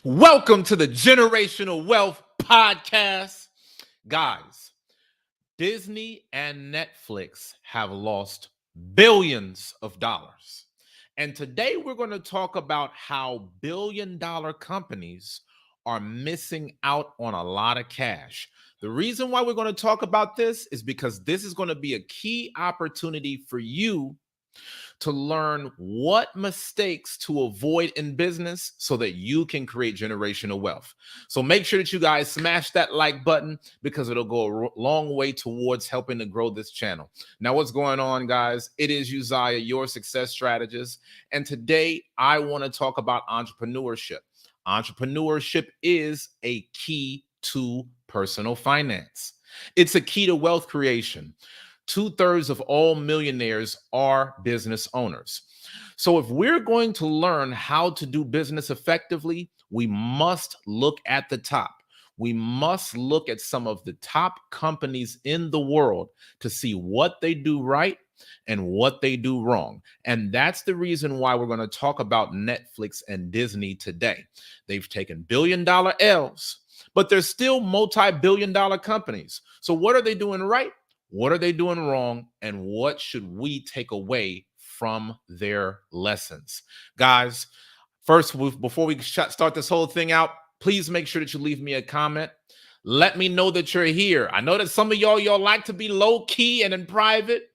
Welcome to the Generational Wealth Podcast. Guys, Disney and Netflix have lost billions of dollars. And today we're going to talk about how billion-dollar companies are missing out on a lot of cash. The reason why we're going to talk about this is because this is going to be a key opportunity for you to learn what mistakes to avoid in business so that you can create generational wealth. So make sure that you guys smash that like button because it'll go a long way towards helping to grow this channel. Now, what's going on, guys? It is Uzziah, your success strategist. And today I want to talk about entrepreneurship. Entrepreneurship is a key to personal finance. It's a key to wealth creation. Two-thirds of all millionaires are business owners. So if we're going to learn how to do business effectively, we must look at the top. We must look at some of the top companies in the world to see what they do right and what they do wrong. And that's the reason why we're going to talk about Netflix and Disney today. They've taken billion-dollar L's, but they're still multi-billion-dollar companies. So what are they doing right? What are they doing wrong? And what should we take away from their lessons? Guys, first, before we start this whole thing out, please make sure that you leave me a comment. Let me know that you're here. I know that some of y'all like to be low key and in private,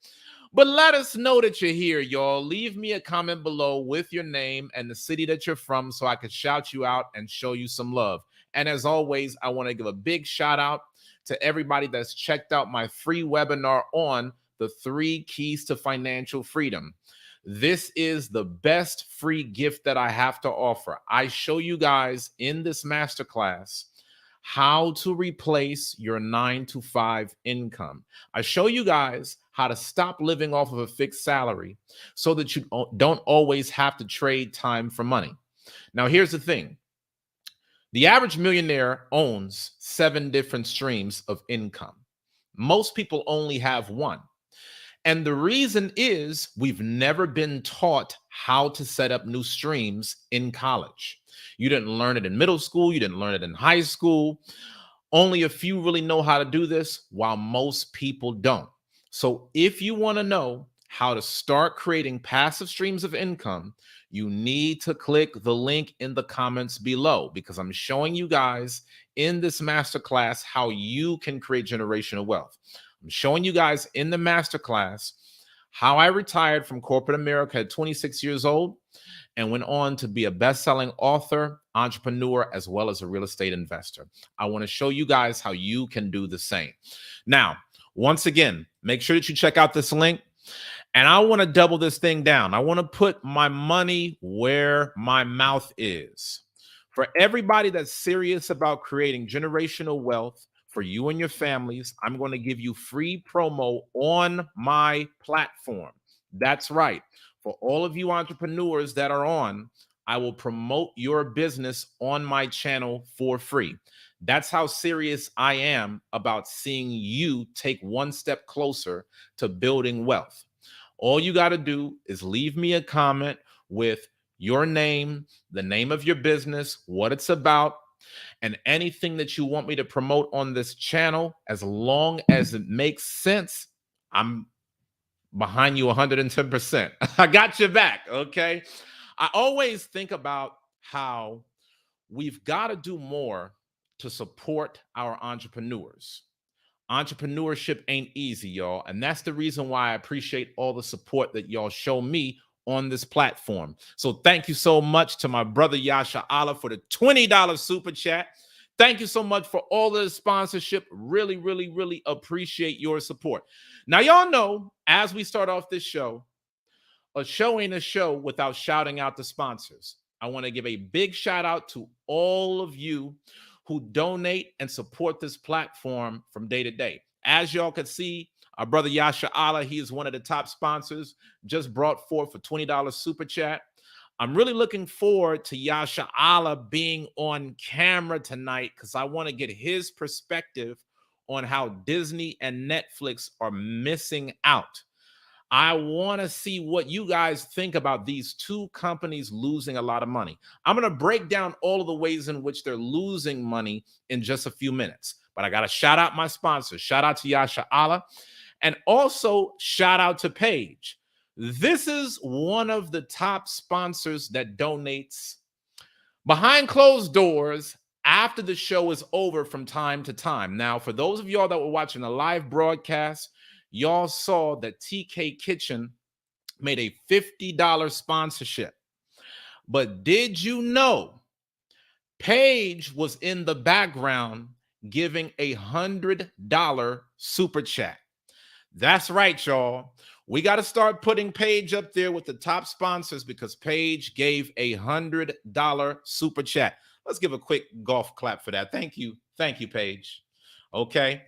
but let us know that you're here, y'all. Leave me a comment below with your name and the city that you're from so I can shout you out and show you some love. And as always, I want to give a big shout out to everybody that's checked out my free webinar on the 3 keys to financial freedom. This is the best free gift that I have to offer. I show you guys in this masterclass how to replace your 9-to-5 income. I show you guys how to stop living off of a fixed salary so that you don't always have to trade time for money. Now, here's the thing. The average millionaire owns 7 different streams of income. Most people only have one. And the reason is we've never been taught how to set up new streams in college. You didn't learn it in middle school. You didn't learn it in high school. Only a few really know how to do this, while most people don't. So if you want to know how to start creating passive streams of income, you need to click the link in the comments below because I'm showing you guys in this masterclass how you can create generational wealth. I'm showing you guys in the masterclass how I retired from corporate America at 26 years old and went on to be a best-selling author, entrepreneur, as well as a real estate investor. I want to show you guys how you can do the same. Now, once again, make sure that you check out this link. And I want to double this thing down. I want to put my money where my mouth is. For everybody that's serious about creating generational wealth for you and your families, I'm going to give you free promo on my platform. That's right. For all of you entrepreneurs that are on, I will promote your business on my channel for free. That's how serious I am about seeing you take one step closer to building wealth. All you got to do is leave me a comment with your name, the name of your business, what it's about, and anything that you want me to promote on this channel. As long as it makes sense, I'm behind you 110%. I got your back, okay? I always think about how we've got to do more to support our entrepreneurs. Entrepreneurship ain't easy, y'all. And that's the reason why I appreciate all the support that y'all show me on this platform. So thank you so much to my brother Yasha Allah for the $20 super chat. Thank you so much for all the sponsorship. Really, really, really appreciate your support. Now, y'all know, as we start off this show, a show ain't a show without shouting out the sponsors. I want to give a big shout out to all of you who donate and support this platform from day to day. As y'all can see, our brother Yasha Allah, he is one of the top sponsors, just brought forth a $20 super chat. I'm really looking forward to Yasha Allah being on camera tonight because I want to get his perspective on how Disney and Netflix are missing out. I want to see what you guys think about these two companies losing a lot of money. I'm going to break down all of the ways in which they're losing money in just a few minutes. But I got to shout out my sponsors. Shout out to Yasha Allah. And also shout out to Paige. This is one of the top sponsors that donates behind closed doors after the show is over from time to time. Now, for those of y'all that were watching the live broadcast, y'all saw that TK Kitchen made a $50 sponsorship. But did you know Paige was in the background giving a $100 super chat? That's right, y'all. We got to start putting Paige up there with the top sponsors because Paige gave a $100 super chat. Let's give a quick golf clap for that. Thank you. Thank you, Paige. Okay.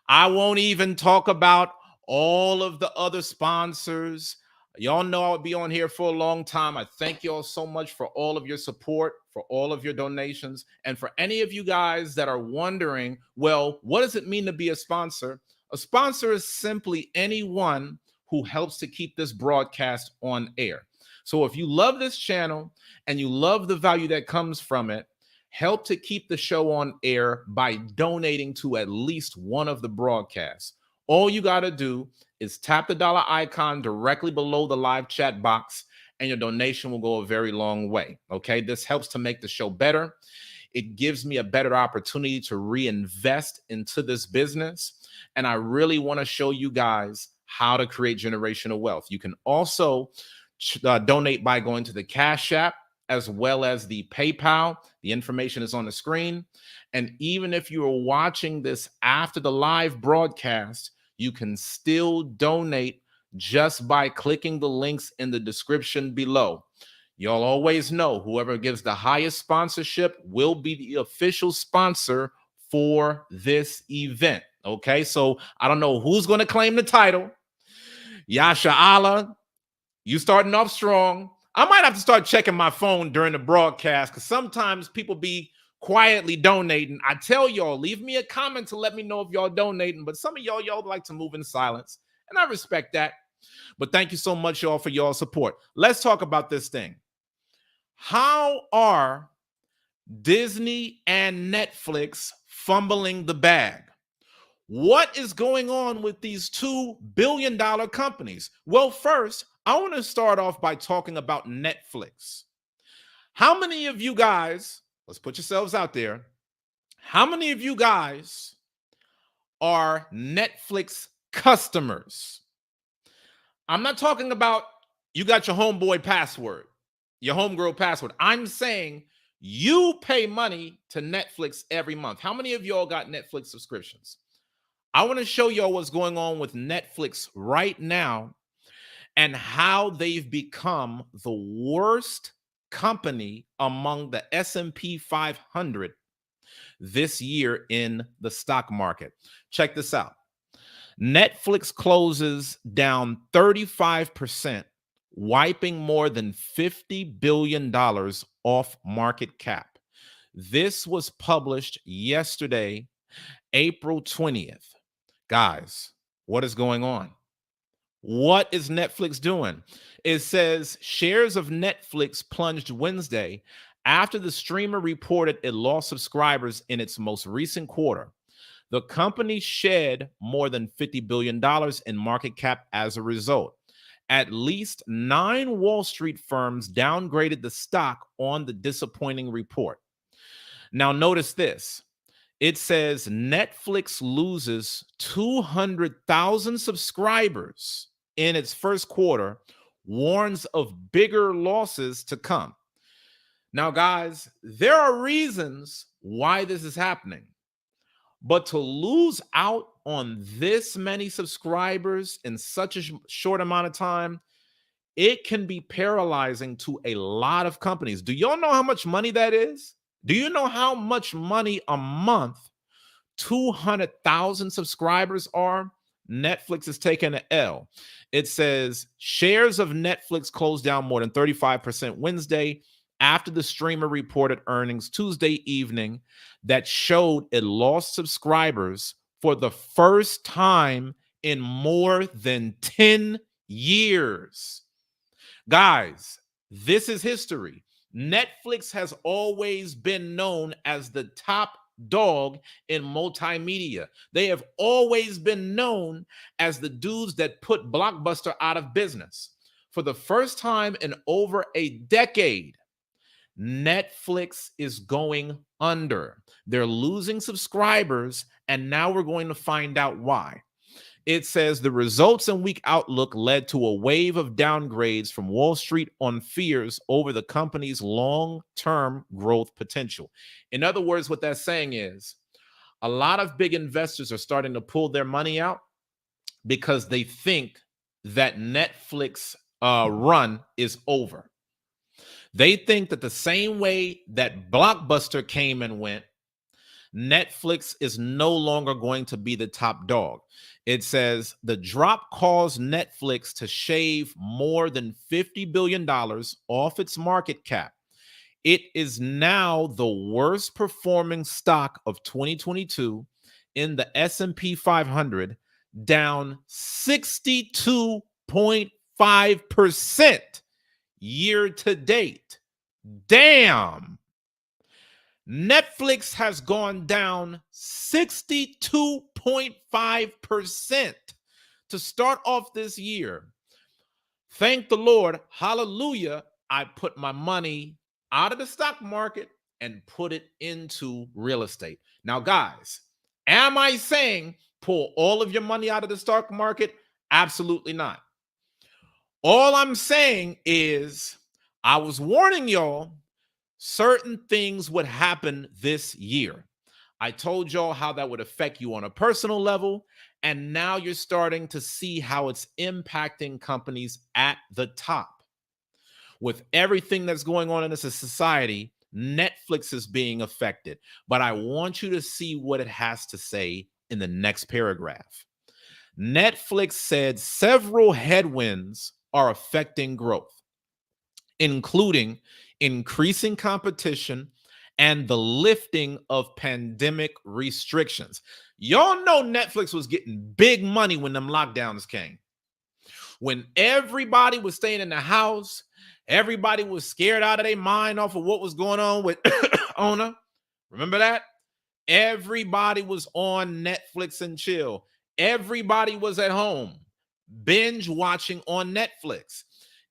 I won't even talk about all of the other sponsors. Y'all know I'll be on here for a long time. I thank y'all so much for all of your support, for all of your donations. And for any of you guys that are wondering, well, what does it mean to be a sponsor? A sponsor is simply anyone who helps to keep this broadcast on air. So if you love this channel and you love the value that comes from it, help to keep the show on air by donating to at least one of the broadcasts. All you got to do is tap the dollar icon directly below the live chat box, and your donation will go a very long way. Okay, this helps to make the show better. It gives me a better opportunity to reinvest into this business. And I really want to show you guys how to create generational wealth. You can also donate by going to the Cash App as well as the PayPal. The information is on the screen. And even if you are watching this after the live broadcast, you can still donate just by clicking the links in the description below. Y'all always know whoever gives the highest sponsorship will be the official sponsor for this event. Okay, so I don't know who's going to claim the title. Yasha Allah, you starting off strong. I might have to start checking my phone during the broadcast because sometimes people be quietly donating. I tell y'all, leave me a comment to let me know if y'all donating, but some of y'all like to move in silence, and I respect that. But thank you so much, y'all, for y'all support. Let's talk about this thing. How are Disney and Netflix fumbling the bag? What is going on with these $2 billion companies? Well, first, I want to start off by talking about Netflix. How many of you guys, let's put yourselves out there, how many of you guys are Netflix customers? I'm not talking about you got your homeboy password, your homegirl password. I'm saying you pay money to Netflix every month. How many of y'all got Netflix subscriptions? I want to show y'all what's going on with Netflix right now and how they've become the worst company among the S&P 500 this year in the stock market. Check this out. Netflix closes down 35%, wiping more than $50 billion off market cap. This was published yesterday, April 20th. Guys, what is going on? What is Netflix doing? It says shares of Netflix plunged Wednesday after the streamer reported it lost subscribers in its most recent quarter. The company shed more than $50 billion in market cap as a result. At least 9 Wall Street firms downgraded the stock on the disappointing report. Now, notice this. It says Netflix loses 200,000 subscribers in its first quarter, warns of bigger losses to come. Now, guys, there are reasons why this is happening, but to lose out on this many subscribers in such a short amount of time, it can be paralyzing to a lot of companies. Do y'all know how much money that is? Do you know how much money a month 200,000 subscribers are? Netflix is taking an L. It says shares of Netflix closed down more than 35% Wednesday after the streamer reported earnings Tuesday evening that showed it lost subscribers for the first time in more than 10 years. Guys, this is history. Netflix has always been known as the top dog in multimedia. They have always been known as the dudes that put Blockbuster out of business. For the first time in over a decade, Netflix is going under. They're losing subscribers, and now we're going to find out why. It says the results and weak outlook led to a wave of downgrades from Wall Street on fears over the company's long-term growth potential. In other words, what that's saying is a lot of big investors are starting to pull their money out because they think that Netflix run is over. They think that the same way that Blockbuster came and went, Netflix is no longer going to be the top dog. It says the drop caused Netflix to shave more than $50 billion off its market cap. It is now the worst performing stock of 2022 in the S&P 500, down 62.5% year to date. Damn. Netflix has gone down 62.5% to start off this year. Thank the Lord. Hallelujah. I put my money out of the stock market and put it into real estate. Now, guys, am I saying pull all of your money out of the stock market? Absolutely not. All I'm saying is I was warning y'all certain things would happen this year. I told y'all how that would affect you on a personal level, and now you're starting to see how it's impacting companies at the top. With everything that's going on in this society, Netflix is being affected. But I want you to see what it has to say in the next paragraph. Netflix said several headwinds are affecting growth, including increasing competition and the lifting of pandemic restrictions. Y'all know Netflix was getting big money when them lockdowns came. When everybody was staying in the house, everybody was scared out of their mind off of what was going on with Ona. Remember that? Everybody was on Netflix and chill. Everybody was at home, binge watching on Netflix.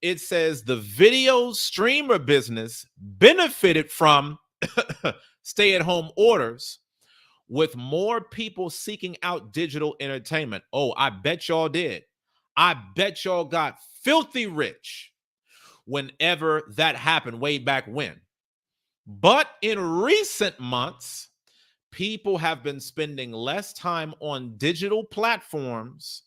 It says the video streamer business benefited from stay-at-home orders, with more people seeking out digital entertainment. Oh, I bet y'all did. I bet y'all got filthy rich whenever that happened way back when. But in recent months, people have been spending less time on digital platforms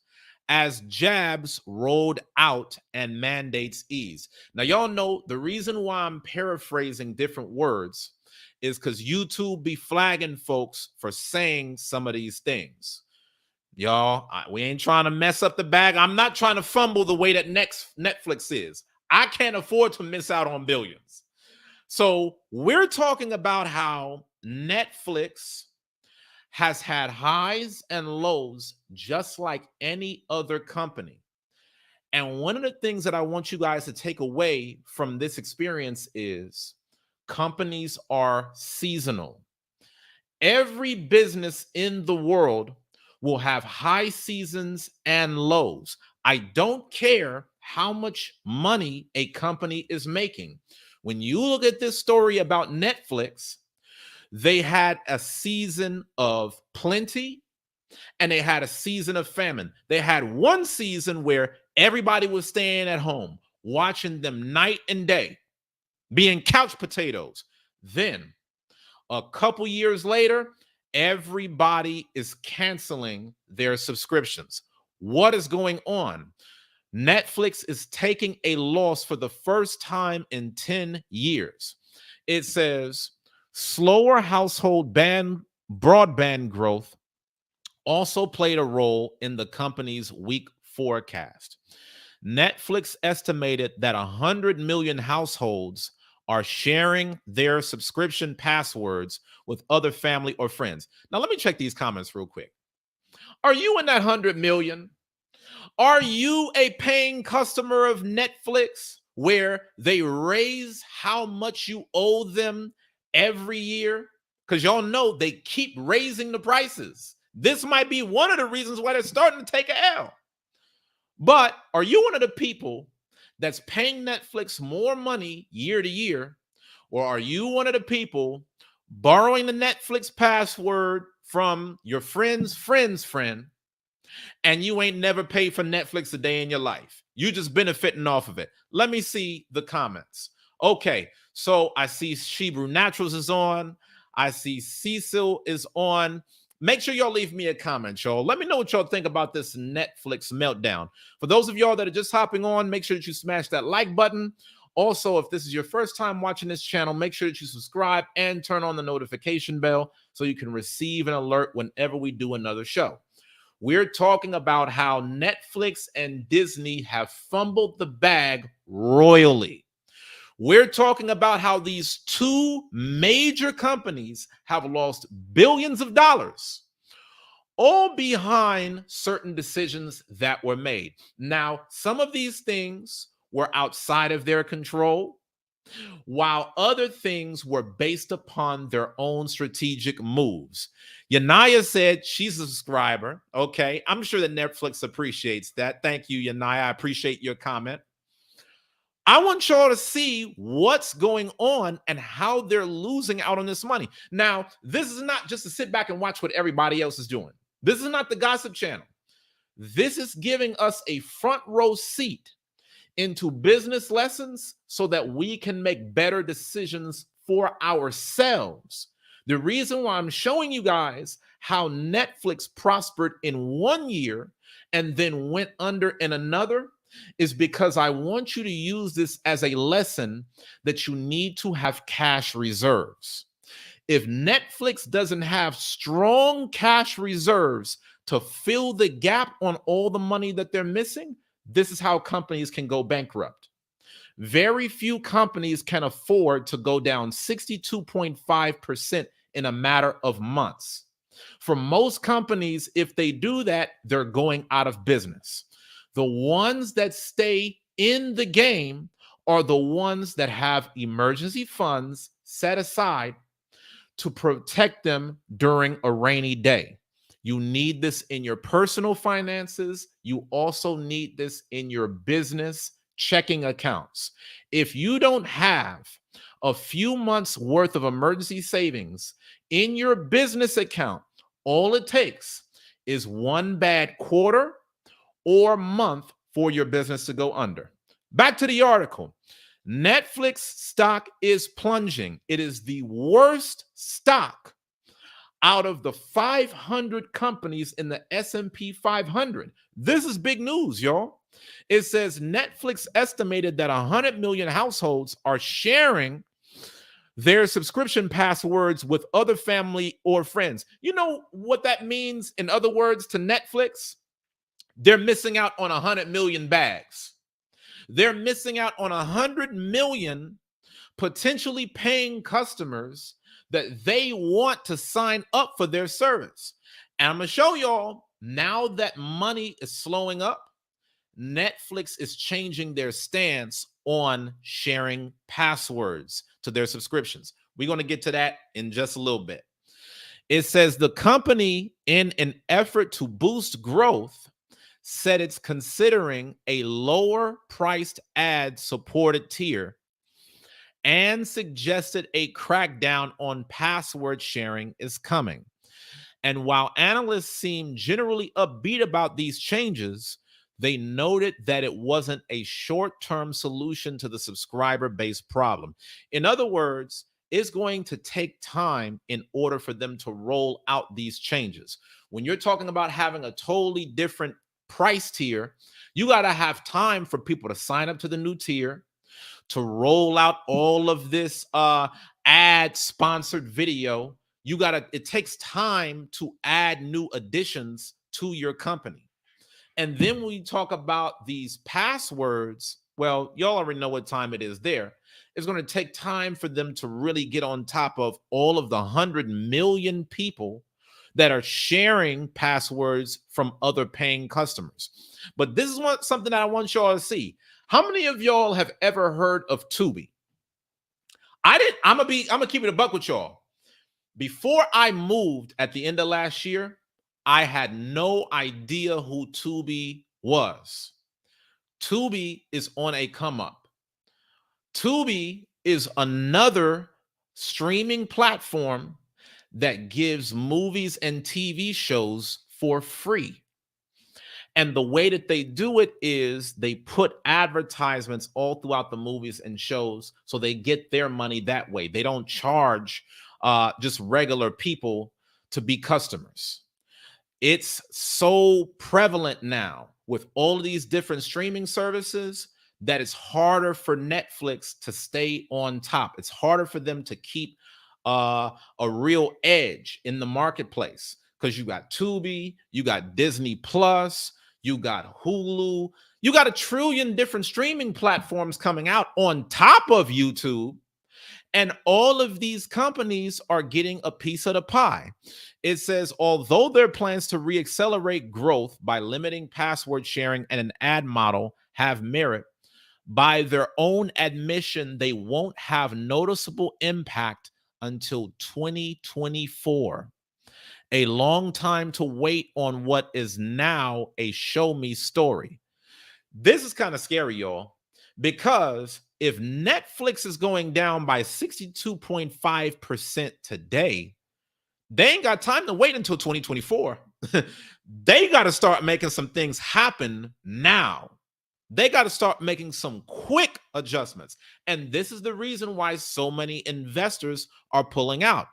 as jabs rolled out and mandates ease. Now, y'all know the reason why I'm paraphrasing different words is because YouTube be flagging folks for saying some of these things. Y'all, we ain't trying to mess up the bag. I'm not trying to fumble the way that Netflix is. I can't afford to miss out on billions. So we're talking about how Netflix has had highs and lows just like any other company. And one of the things that I want you guys to take away from this experience is companies are seasonal. Every business in the world will have high seasons and lows. I don't care how much money a company is making. When you look at this story about Netflix, they had a season of plenty and they had a season of famine. They had one season where everybody was staying at home, watching them night and day, being couch potatoes. Then a couple years later, everybody is canceling their subscriptions. What is going on? Netflix is taking a loss for the first time in 10 years. It says slower household broadband growth also played a role in the company's weak forecast. Netflix estimated that 100 million households are sharing their subscription passwords with other family or friends. Now, let me check these comments real quick. Are you in that 100 million? Are you a paying customer of Netflix where they raise how much you owe them every year? Because y'all know they keep raising the prices. This might be one of the reasons why they're starting to take a L. But are you one of the people that's paying Netflix more money year to year? Or are you one of the people borrowing the Netflix password from your friend's friend's friend and you ain't never paid for Netflix a day in your life? You just benefiting off of it. Let me see the comments. Okay, so I see Shebrew Naturals is on. I see Cecil is on. Make sure y'all leave me a comment, y'all. Let me know what y'all think about this Netflix meltdown. For those of y'all that are just hopping on, make sure that you smash that like button. Also, if this is your first time watching this channel, make sure that you subscribe and turn on the notification bell so you can receive an alert whenever we do another show. We're talking about how Netflix and Disney have fumbled the bag royally. We're talking about how these two major companies have lost billions of dollars, all behind certain decisions that were made. Now, some of these things were outside of their control, while other things were based upon their own strategic moves. Yanaya said she's a subscriber. Okay, I'm sure that Netflix appreciates that. Thank you, Yanaya. I appreciate your comment. I want y'all to see what's going on and how they're losing out on this money. Now, this is not just to sit back and watch what everybody else is doing. This is not the gossip channel. This is giving us a front row seat into business lessons so that we can make better decisions for ourselves. The reason why I'm showing you guys how Netflix prospered in one year and then went under in another is because I want you to use this as a lesson that you need to have cash reserves. If Netflix doesn't have strong cash reserves to fill the gap on all the money that they're missing, this is how companies can go bankrupt. Very few companies can afford to go down 62.5% in a matter of months. For most companies, if they do that, they're going out of business. The ones that stay in the game are the ones that have emergency funds set aside to protect them during a rainy day. You need this in your personal finances. You also need this in your business checking accounts. If you don't have a few months worth of emergency savings in your business account, all it takes is one bad quarter or month for your business to go under. Back to the article. Netflix stock is plunging. It is the worst stock out of the 500 companies in the S&P 500. This is big news, y'all. It says Netflix estimated that 100 million households are sharing their subscription passwords with other family or friends. You know what that means, in other words, to Netflix? They're missing out on 100 million bags. They're missing out on 100 million potentially paying customers that they want to sign up for their service. And I'm going to show y'all, now that money is slowing up, Netflix is changing their stance on sharing passwords to their subscriptions. We're going to get to that in just a little bit. It says the company, in an effort to boost growth, said it's considering a lower priced ad supported tier and suggested a crackdown on password sharing is coming. And while analysts seem generally upbeat about these changes, they noted that it wasn't a short-term solution to the subscriber-based problem. In other words, it's going to take time in order for them to roll out these changes. When you're talking about having a totally different price tier, you got to have time for people to sign up to the new tier, to roll out all of this ad sponsored video. It takes time to add new additions to your company. And then when you talk about these passwords, well, y'all already know what time it is there. It's going to take time for them to really get on top of all of the 100 million people that are sharing passwords from other paying customers. But this is something that I want y'all to see. How many of y'all have ever heard of Tubi? I didn't. I'm gonna keep it a buck with y'all. Before I moved at the end of last year, I had no idea who Tubi was. Tubi is on a come up. Tubi is another streaming platform that gives movies and TV shows for free. And the way that they do it is they put advertisements all throughout the movies and shows so they get their money that way. They don't charge just regular people to be customers. It's so prevalent now with all of these different streaming services that it's harder for Netflix to stay on top. It's harder for them to keep a real edge in the marketplace because you got Tubi, you got Disney Plus, you got Hulu, you got a trillion different streaming platforms coming out on top of YouTube. And all of these companies are getting a piece of the pie. It says, although their plans to reaccelerate growth by limiting password sharing and an ad model have merit, by their own admission, they won't have noticeable impact until 2024. A long time to wait on what is now a show me story. This is kind of scary, y'all, because if Netflix is going down by 62.5% today, they ain't got time to wait until 2024. They got to start making some things happen now. They got to start making some quick adjustments. And this is the reason why so many investors are pulling out.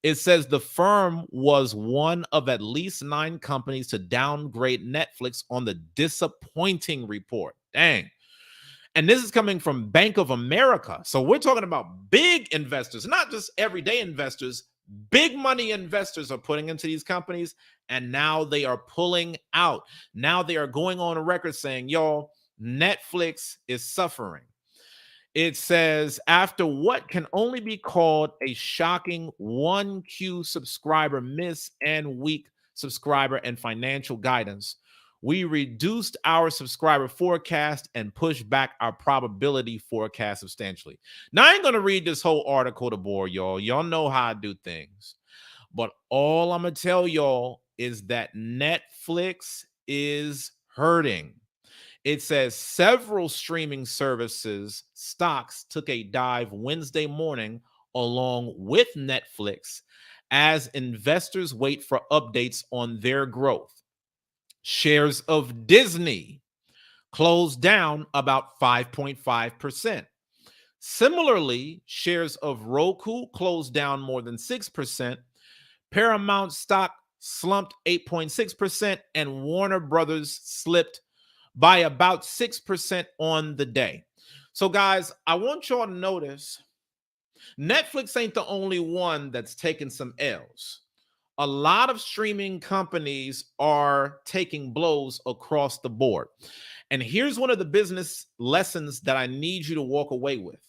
It says the firm was one of at least 9 companies to downgrade Netflix on the disappointing report. Dang. And this is coming from Bank of America. So we're talking about big investors, not just everyday investors. Big money investors are putting into these companies, and now they are pulling out. Now they are going on a record saying, y'all, Netflix is suffering. It says, after what can only be called a shocking 1Q subscriber miss and weak subscriber and financial guidance, we reduced our subscriber forecast and pushed back our probability forecast substantially. Now, I ain't going to read this whole article to bore y'all. Y'all know how I do things. But all I'm going to tell y'all is that Netflix is hurting. It says several streaming services stocks took a dive Wednesday morning along with Netflix as investors wait for updates on their growth. Shares of Disney closed down about 5.5%. Similarly, shares of Roku closed down more than 6%. Paramount stock slumped 8.6%, and Warner Brothers slipped by about 6% on the day. So, guys, I want y'all to notice Netflix ain't the only one that's taking some L's. A lot of streaming companies are taking blows across the board. And here's one of the business lessons that I need you to walk away with.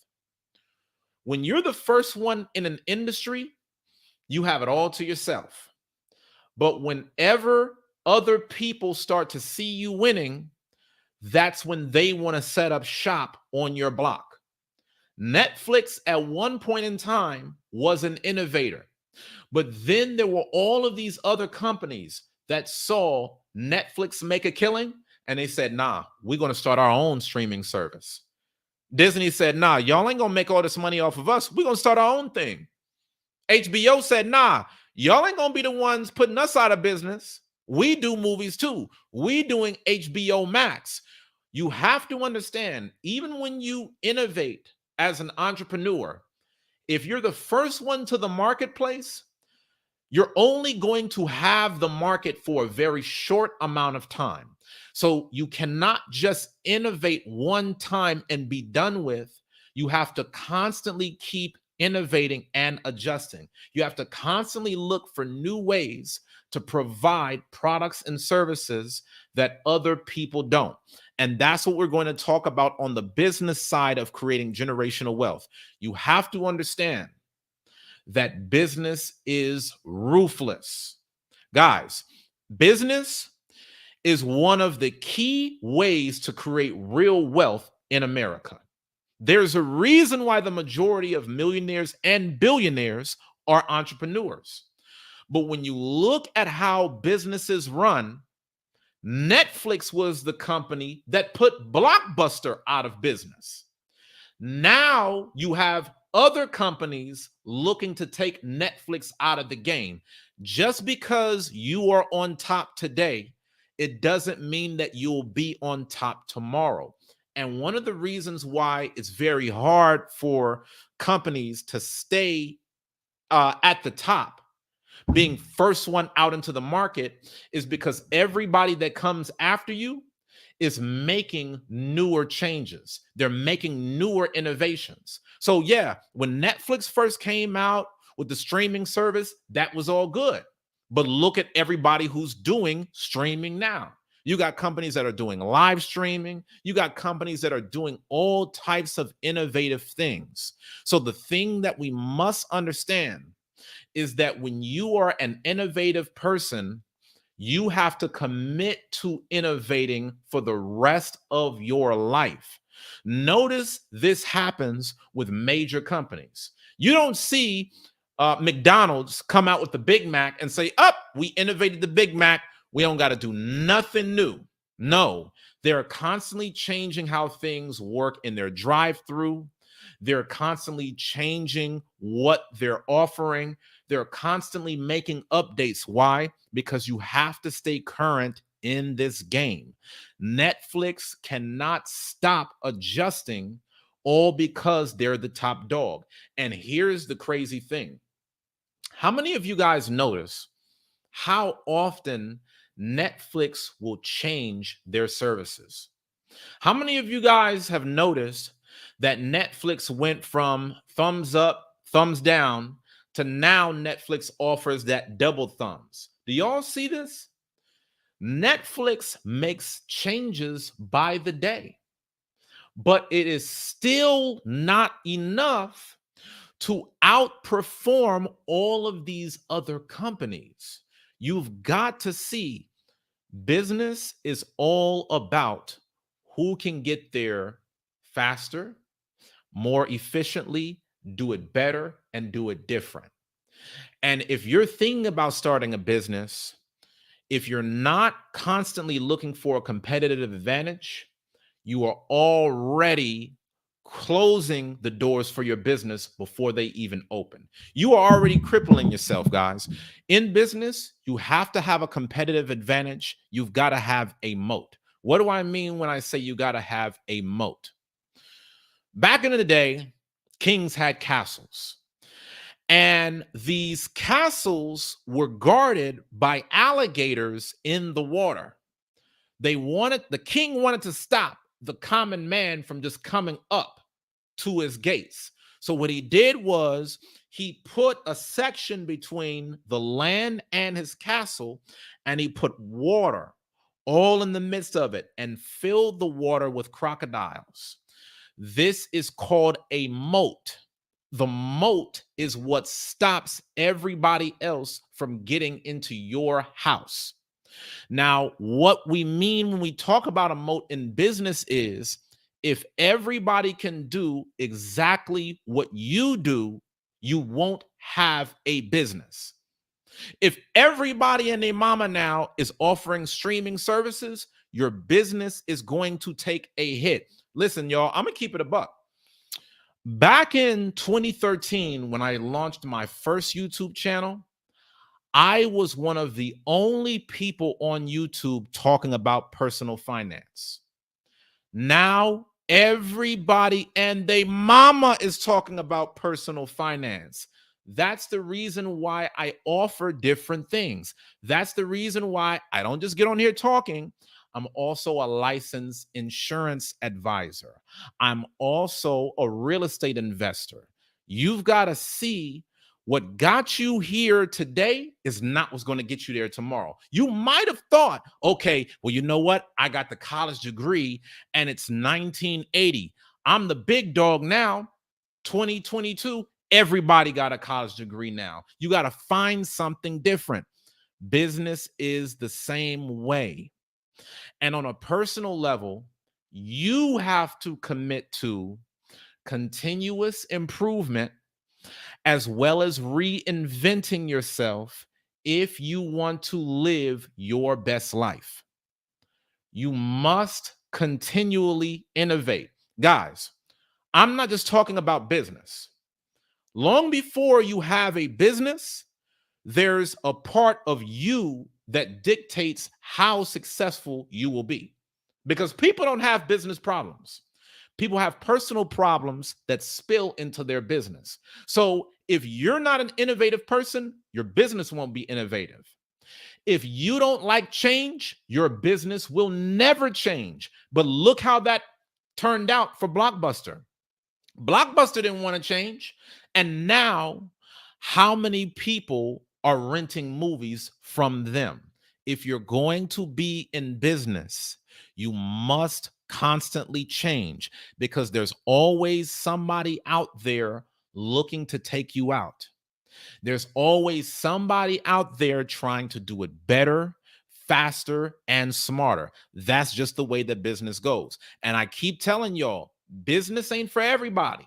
When you're the first one in an industry, you have it all to yourself. But whenever other people start to see you winning, that's when they want to set up shop on your block. Netflix at one point in time was an innovator, but then there were all of these other companies that saw Netflix make a killing, and they said, nah, we're going to start our own streaming service. Disney said, nah, y'all ain't going to make all this money off of us. We're going to start our own thing. HBO said, nah, y'all ain't going to be the ones putting us out of business. We do movies too. We doing HBO Max. You have to understand, even when you innovate as an entrepreneur, if you're the first one to the marketplace, you're only going to have the market for a very short amount of time. So you cannot just innovate one time and be done with. You have to constantly keep innovating and adjusting. You have to constantly look for new ways to provide products and services that other people don't. And that's what we're going to talk about on the business side of creating generational wealth. You have to understand that business is ruthless. Guys, business is one of the key ways to create real wealth in America. There's a reason why the majority of millionaires and billionaires are entrepreneurs. But when you look at how businesses run, Netflix was the company that put Blockbuster out of business. Now you have other companies looking to take Netflix out of the game. Just because you are on top today, it doesn't mean that you'll be on top tomorrow. And one of the reasons why it's very hard for companies to stay at the top, being first one out into the market, is because everybody that comes after you is making newer changes. They're making newer innovations. So yeah, when Netflix first came out with the streaming service, that was all good. But look at everybody who's doing streaming now. You got companies that are doing live streaming. You got companies that are doing all types of innovative things. So the thing that we must understand is that when you are an innovative person, you have to commit to innovating for the rest of your life. Notice this happens with major companies. You don't see McDonald's come out with the Big Mac and say, "Up, we innovated the Big Mac. We don't got to do nothing new." No, they're constantly changing how things work in their drive-through. They're constantly changing what they're offering. They're constantly making updates. Why? Because you have to stay current in this game. Netflix cannot stop adjusting, all because they're the top dog. And here's the crazy thing. How many of you guys notice how often Netflix will change their services? How many of you guys have noticed that Netflix went from thumbs up, thumbs down to now Netflix offers that double thumbs? Do y'all see this? Netflix makes changes by the day, but it is still not enough to outperform all of these other companies. You've got to see business is all about who can get there faster, more efficiently, do it better, and do it different. And if you're thinking about starting a business, if you're not constantly looking for a competitive advantage, you are already closing the doors for your business before they even open. You are already crippling yourself, guys. In business, you have to have a competitive advantage. You've got to have a moat. What do I mean when I say you got to have a moat? Back in the day, kings had castles. And these castles were guarded by alligators in the water. The king wanted to stop the common man from just coming up to his gates. So what he did was he put a section between the land and his castle, and he put water all in the midst of it and filled the water with crocodiles. This is called a moat. The moat is what stops everybody else from getting into your house. Now, what we mean when we talk about a moat in business is if everybody can do exactly what you do, you won't have a business. If everybody and their mama now is offering streaming services, your business is going to take a hit. Listen, y'all, I'm going to keep it a buck. Back in 2013, when I launched my first YouTube channel, I was one of the only people on YouTube talking about personal finance. Now, everybody and their mama is talking about personal finance. That's the reason why I offer different things. That's the reason why I don't just get on here talking. I'm also a licensed insurance advisor. I'm also a real estate investor. You've got to see what got you here today is not what's going to get you there tomorrow. You might have thought, okay, well, you know what? I got the college degree and it's 1980. I'm the big dog now, 2022. Everybody got a college degree now. You got to find something different. Business is the same way. And on a personal level, you have to commit to continuous improvement as well as reinventing yourself if you want to live your best life. You must continually innovate. Guys, I'm not just talking about business. Long before you have a business, there's a part of you that dictates how successful you will be. Because people don't have business problems. People have personal problems that spill into their business. So if you're not an innovative person, your business won't be innovative. If you don't like change, your business will never change. But look how that turned out for Blockbuster. Blockbuster didn't want to change. And now, how many people are renting movies from them? If you're going to be in business, you must constantly change because there's always somebody out there looking to take you out. There's always somebody out there trying to do it better, faster, and smarter. That's just the way that business goes. And I keep telling y'all, business ain't for everybody.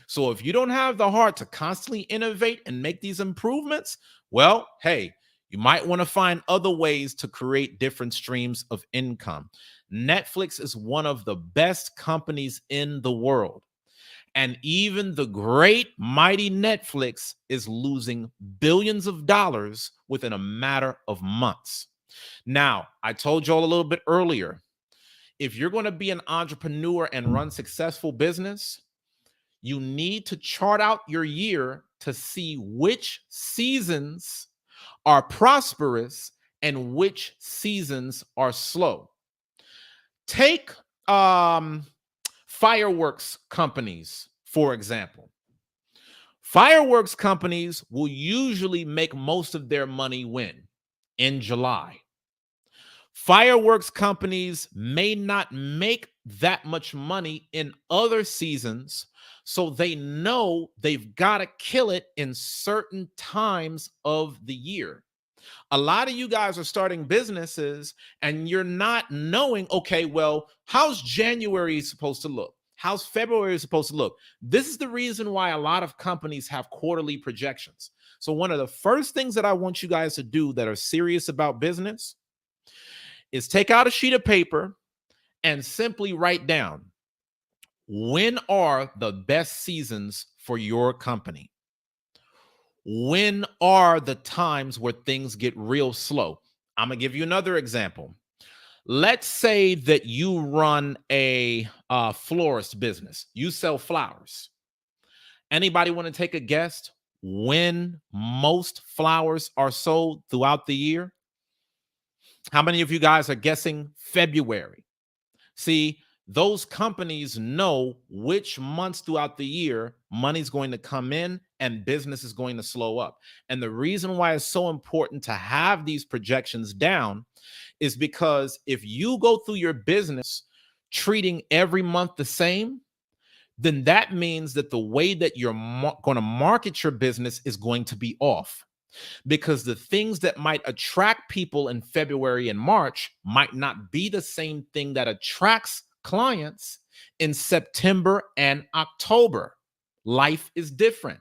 So if you don't have the heart to constantly innovate and make these improvements, well, hey, you might want to find other ways to create different streams of income. Netflix is one of the best companies in the world. And even the great, mighty Netflix is losing billions of dollars within a matter of months. Now, I told y'all a little bit earlier, if you're going to be an entrepreneur and run successful business, you need to chart out your year to see which seasons are prosperous and which seasons are slow. Take fireworks companies, for example. Fireworks companies will usually make most of their money when? In July. Fireworks companies may not make that much money in other seasons, so they know they've got to kill it in certain times of the year. A lot of you guys are starting businesses and you're not knowing, okay, well, how's January supposed to look? How's February supposed to look? This is the reason why a lot of companies have quarterly projections. So one of the first things that I want you guys to do that are serious about business is take out a sheet of paper and simply write down, when are the best seasons for your company? When are the times where things get real slow? I'm going to give you another example. Let's say that you run a florist business. You sell flowers. Anybody want to take a guess when most flowers are sold throughout the year? How many of you guys are guessing February? See, those companies know which months throughout the year money's going to come in and business is going to slow up. And the reason why it's so important to have these projections down is because if you go through your business treating every month the same, then that means that the way that you're going to market your business is going to be off. Because the things that might attract people in February and March might not be the same thing that attracts clients in September and October. Life is different.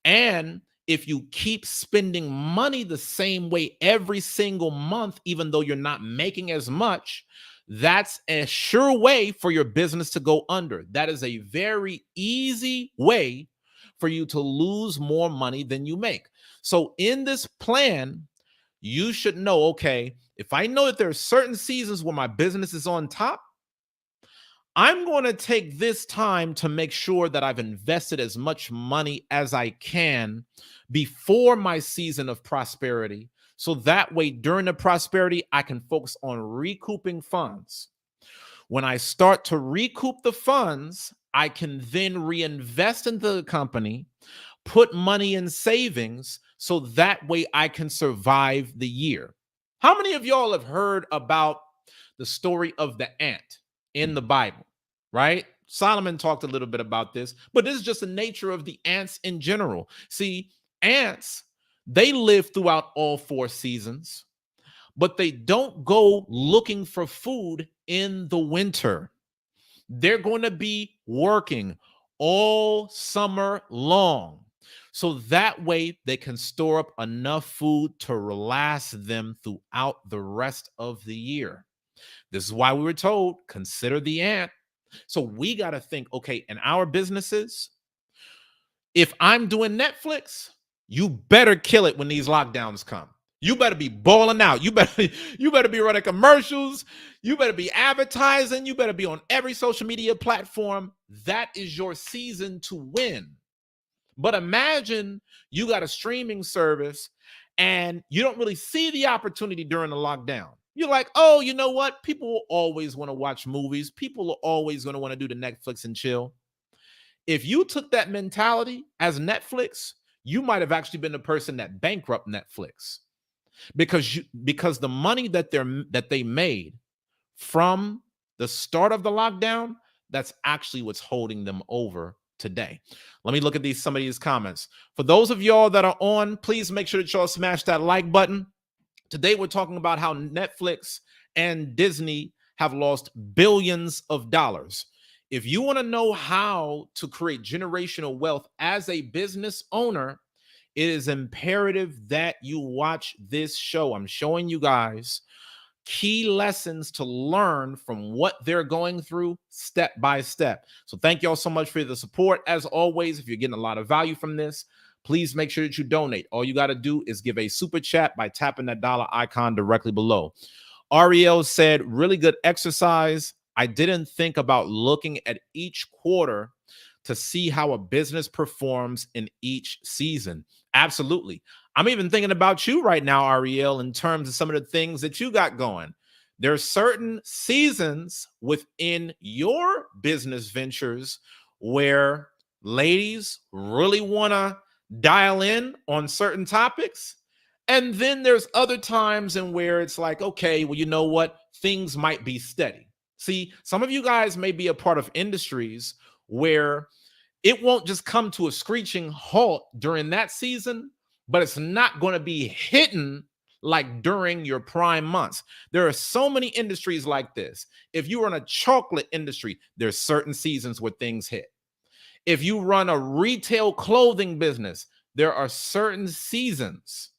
And if you keep spending money the same way every single month, even though you're not making as much, that's a sure way for your business to go under. That is a very easy way for you to lose more money than you make. So in this plan, you should know, okay, if I know that there are certain seasons where my business is on top, I'm going to take this time to make sure that I've invested as much money as I can before my season of prosperity. So that way, during the prosperity, I can focus on recouping funds. When I start to recoup the funds, I can then reinvest into the company, put money in savings, so that way I can survive the year. How many of y'all have heard about the story of the ant in the Bible, right? Solomon talked a little bit about this, but this is just the nature of the ants in general. See, ants, They live throughout all four seasons, but they don't go looking for food in the winter. They're going to be working all summer long. So that way they can store up enough food to last them throughout the rest of the year. This is why we were told, consider the ant. So we got to think, okay, in our businesses, if I'm doing Netflix, you better kill it when these lockdowns come. You better be balling out. You better be running commercials. You better be advertising. You better be on every social media platform. That is your season to win. But imagine you got a streaming service and you don't really see the opportunity during the lockdown. You're like, oh, you know what? People will always want to watch movies. People are always going to want to do the Netflix and chill. If you took that mentality as Netflix, you might have actually been the person that bankrupt Netflix because the money that they made from the start of the lockdown, that's actually what's holding them over today. Let me look at some of these comments. For those of y'all that are on, please make sure that y'all smash that like button. Today we're talking about how Netflix and Disney have lost billions of dollars. If you want to know how to create generational wealth as a business owner, it is imperative that you watch this show. I'm showing you guys key lessons to learn from what they're going through step by step. So thank y'all so much for the support. As always, if you're getting a lot of value from this, please make sure that you donate. All you got to do is give a super chat by tapping that dollar icon directly below. Ariel said, really good exercise. I didn't think about looking at each quarter to see how a business performs in each season. Absolutely. I'm even thinking about you right now, Ariel, in terms of some of the things that you got going. There are certain seasons within your business ventures where ladies really want to dial in on certain topics. And then there's other times in where it's like, okay, well, you know what? Things might be steady. See, some of you guys may be a part of industries where it won't just come to a screeching halt during that season, but it's not going to be hitting like during your prime months. There are so many industries like this. If you run a chocolate industry, there's certain seasons where things hit. If you run a retail clothing business, there are certain seasons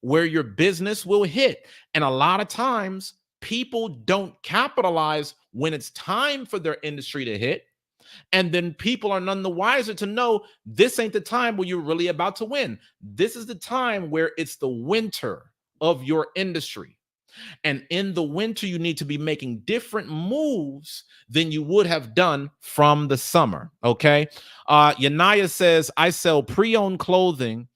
where your business will hit. And a lot of times, people don't capitalize when it's time for their industry to hit. And then people are none the wiser to know this ain't the time where you're really about to win. This is the time where it's the winter of your industry. And in the winter, you need to be making different moves than you would have done from the summer. Okay. Yanaya says, I sell pre-owned clothing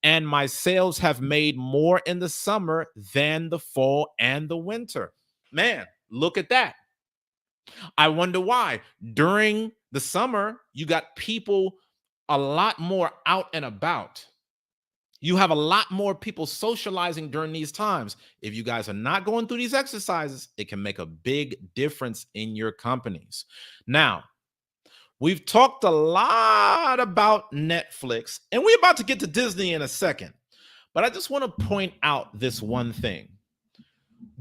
and my sales have made more in the summer than the fall and the winter. Man, look at that. I wonder why. During the summer, you got people a lot more out and about. You have a lot more people socializing during these times. If you guys are not going through these exercises, it can make a big difference in your companies. Now, we've talked a lot about Netflix, and we're about to get to Disney in a second. But I just want to point out this one thing.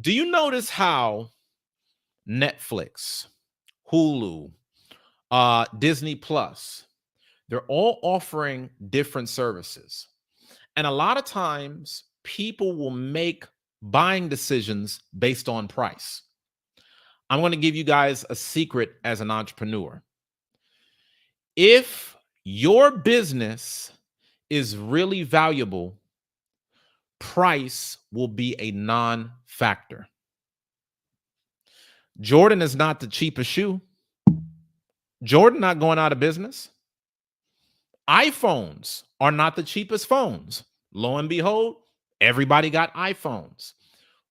Do you notice how Netflix, Hulu, Disney Plus, they're all offering different services. And a lot of times people will make buying decisions based on price. I'm going to give you guys a secret as an entrepreneur. If your business is really valuable, price will be a non-factor. Jordan is not the cheapest shoe. Jordan not going out of business. iPhones are not the cheapest phones. Lo and behold, everybody got iPhones.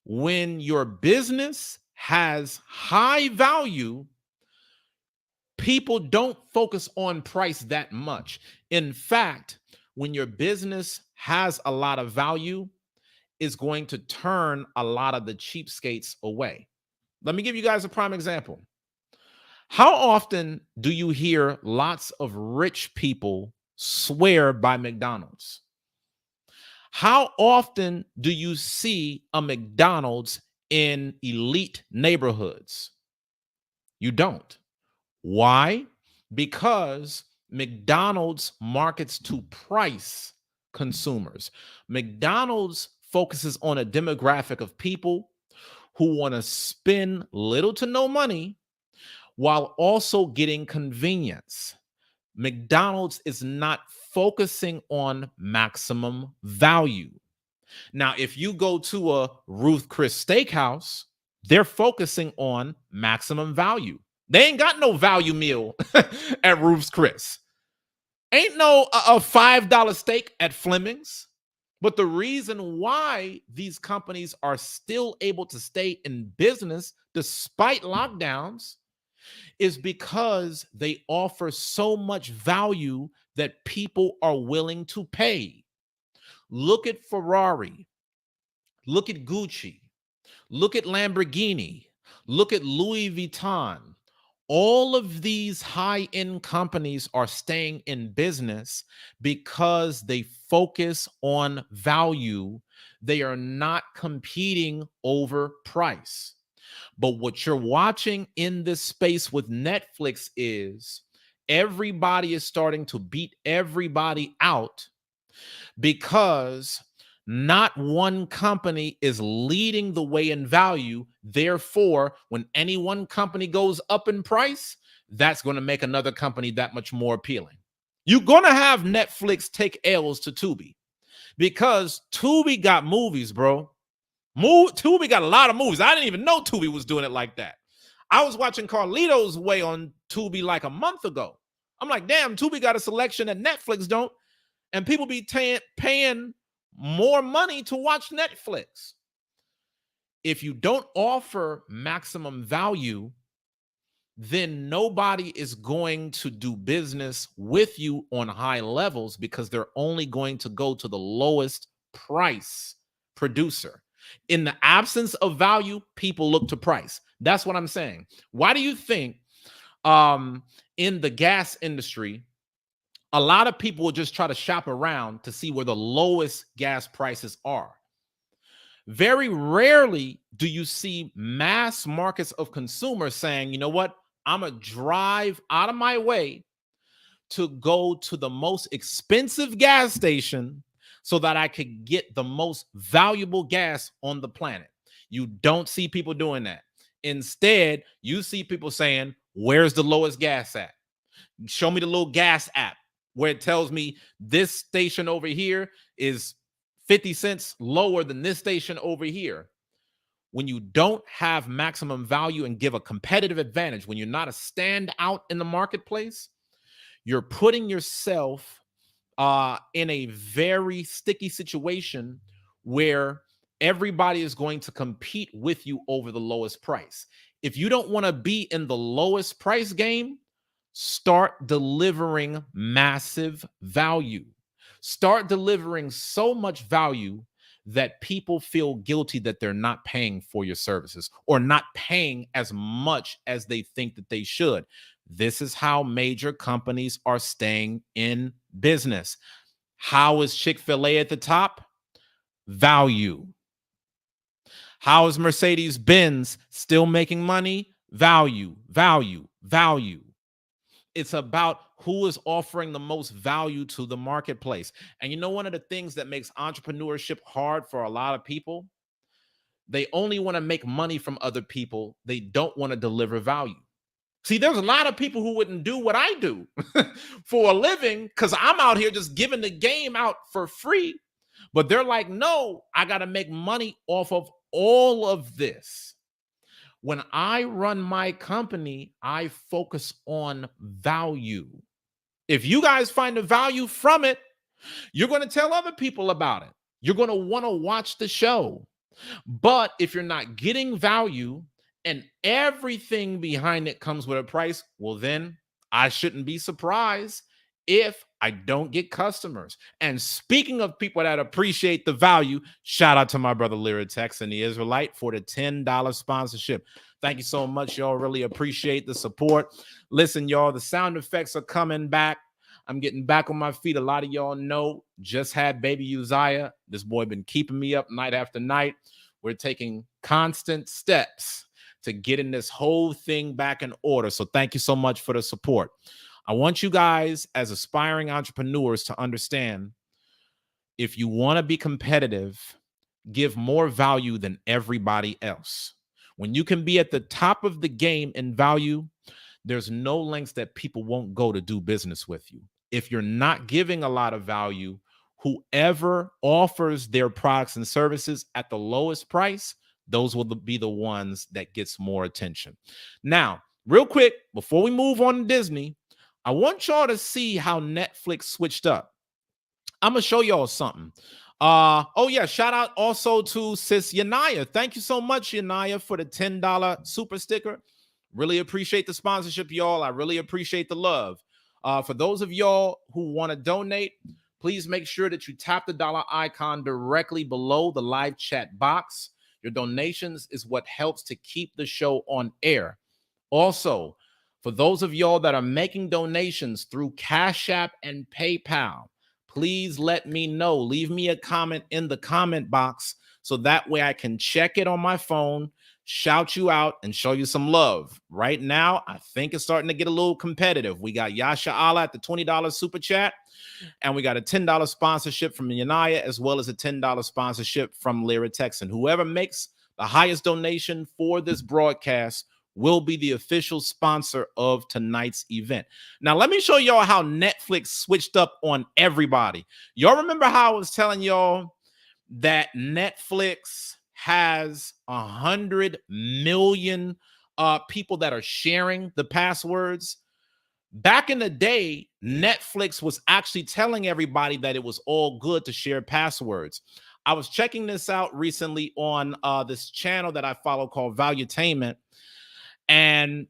When your business has high value, people don't focus on price that much. In fact, when your business has a lot of value, it's going to turn a lot of the cheapskates away. Let me give you guys a prime example. How often do you hear lots of rich people swear by McDonald's? How often do you see a McDonald's in elite neighborhoods? You don't. Why? Because McDonald's markets to price consumers. McDonald's focuses on a demographic of people who want to spend little to no money while also getting convenience. McDonald's is not focusing on maximum value. Now, if you go to a Ruth Chris Steakhouse, they're focusing on maximum value. They ain't got no value meal at Ruth's Chris. Ain't no a $5 steak at Fleming's. But the reason why these companies are still able to stay in business despite lockdowns is because they offer so much value that people are willing to pay. Look at Ferrari. Look at Gucci. Look at Lamborghini. Look at Louis Vuitton. All of these high-end companies are staying in business because they focus on value. They are not competing over price. But what you're watching in this space with Netflix is everybody is starting to beat everybody out because not one company is leading the way in value. Therefore, when any one company goes up in price, that's going to make another company that much more appealing. You're going to have Netflix take L's to Tubi because Tubi got movies, bro. Tubi got a lot of movies. I didn't even know Tubi was doing it like that. I was watching Carlito's Way on Tubi like a month ago. I'm like, damn, Tubi got a selection that Netflix don't. And people be paying more money to watch Netflix. If you don't offer maximum value, then nobody is going to do business with you on high levels because they're only going to go to the lowest price producer. In the absence of value, people look to price. That's what I'm saying. Why do you think in the gas industry, a lot of people will just try to shop around to see where the lowest gas prices are? Very rarely do you see mass markets of consumers saying, you know what, I'm going to drive out of my way to go to the most expensive gas station so that I could get the most valuable gas on the planet. You don't see people doing that. Instead, you see people saying, where's the lowest gas at? Show me the little gas app where it tells me this station over here is 50 cents lower than this station over here. When you don't have maximum value and give a competitive advantage, when you're not a standout in the marketplace, you're putting yourself in a very sticky situation where everybody is going to compete with you over the lowest price. If you don't want to be in the lowest price game, start delivering massive value. Start delivering so much value that people feel guilty that they're not paying for your services or not paying as much as they think that they should. This is how major companies are staying in business. How is Chick-fil-A at the top? Value. How is Mercedes-Benz still making money? Value, value, value. It's about who is offering the most value to the marketplace. And you know, one of the things that makes entrepreneurship hard for a lot of people, they only want to make money from other people. They don't want to deliver value. See, there's a lot of people who wouldn't do what I do for a living because I'm out here just giving the game out for free. But they're like, no, I got to make money off of all of this. When I run my company, I focus on value. If you guys find the value from it, you're going to tell other people about it. You're going to want to watch the show. But if you're not getting value and everything behind it comes with a price, well, then I shouldn't be surprised if I don't get customers. And speaking of people that appreciate the value, shout out to my brother Lyratex and the Israelite for the $10 sponsorship. Thank you so much, y'all. Really appreciate the support. Listen, y'all, the sound effects are coming back. I'm getting back on my feet. A lot of y'all know, just had baby Uzziah. This boy been keeping me up night after night. We're taking constant steps to getting this whole thing back in order. So thank you so much for the support. I want you guys as aspiring entrepreneurs to understand, if you want to be competitive, give more value than everybody else. When you can be at the top of the game in value, there's no lengths that people won't go to do business with you. If you're not giving a lot of value, whoever offers their products and services at the lowest price, those will be the ones that gets more attention. Now, real quick, before we move on to Disney, I want y'all to see how Netflix switched up. I'm gonna show y'all something. Oh yeah, shout out also to sis Yanaya. Thank you so much, Yanaya, for the $10 super sticker. Really appreciate the sponsorship, y'all. I really appreciate the love. For those of y'all who want to donate, please make sure that you tap the dollar icon directly below the live chat box. Your donations is what helps to keep the show on air. Also, for those of y'all that are making donations through Cash App and PayPal, please let me know. Leave me a comment in the comment box so that way I can check it on my phone, shout you out, and show you some love. Right now, I think it's starting to get a little competitive. We got Yasha Allah at the $20 super chat, and we got a $10 sponsorship from Yanaya, as well as a $10 sponsorship from Lyra Texan. Whoever makes the highest donation for this broadcast will be the official sponsor of tonight's event. Now, let me show y'all how Netflix switched up on everybody. Y'all remember how I was telling y'all that Netflix has 100 million people that are sharing the passwords? Back in the day, Netflix was actually telling everybody that it was all good to share passwords. I was checking this out recently on this channel that I follow called Valuetainment. And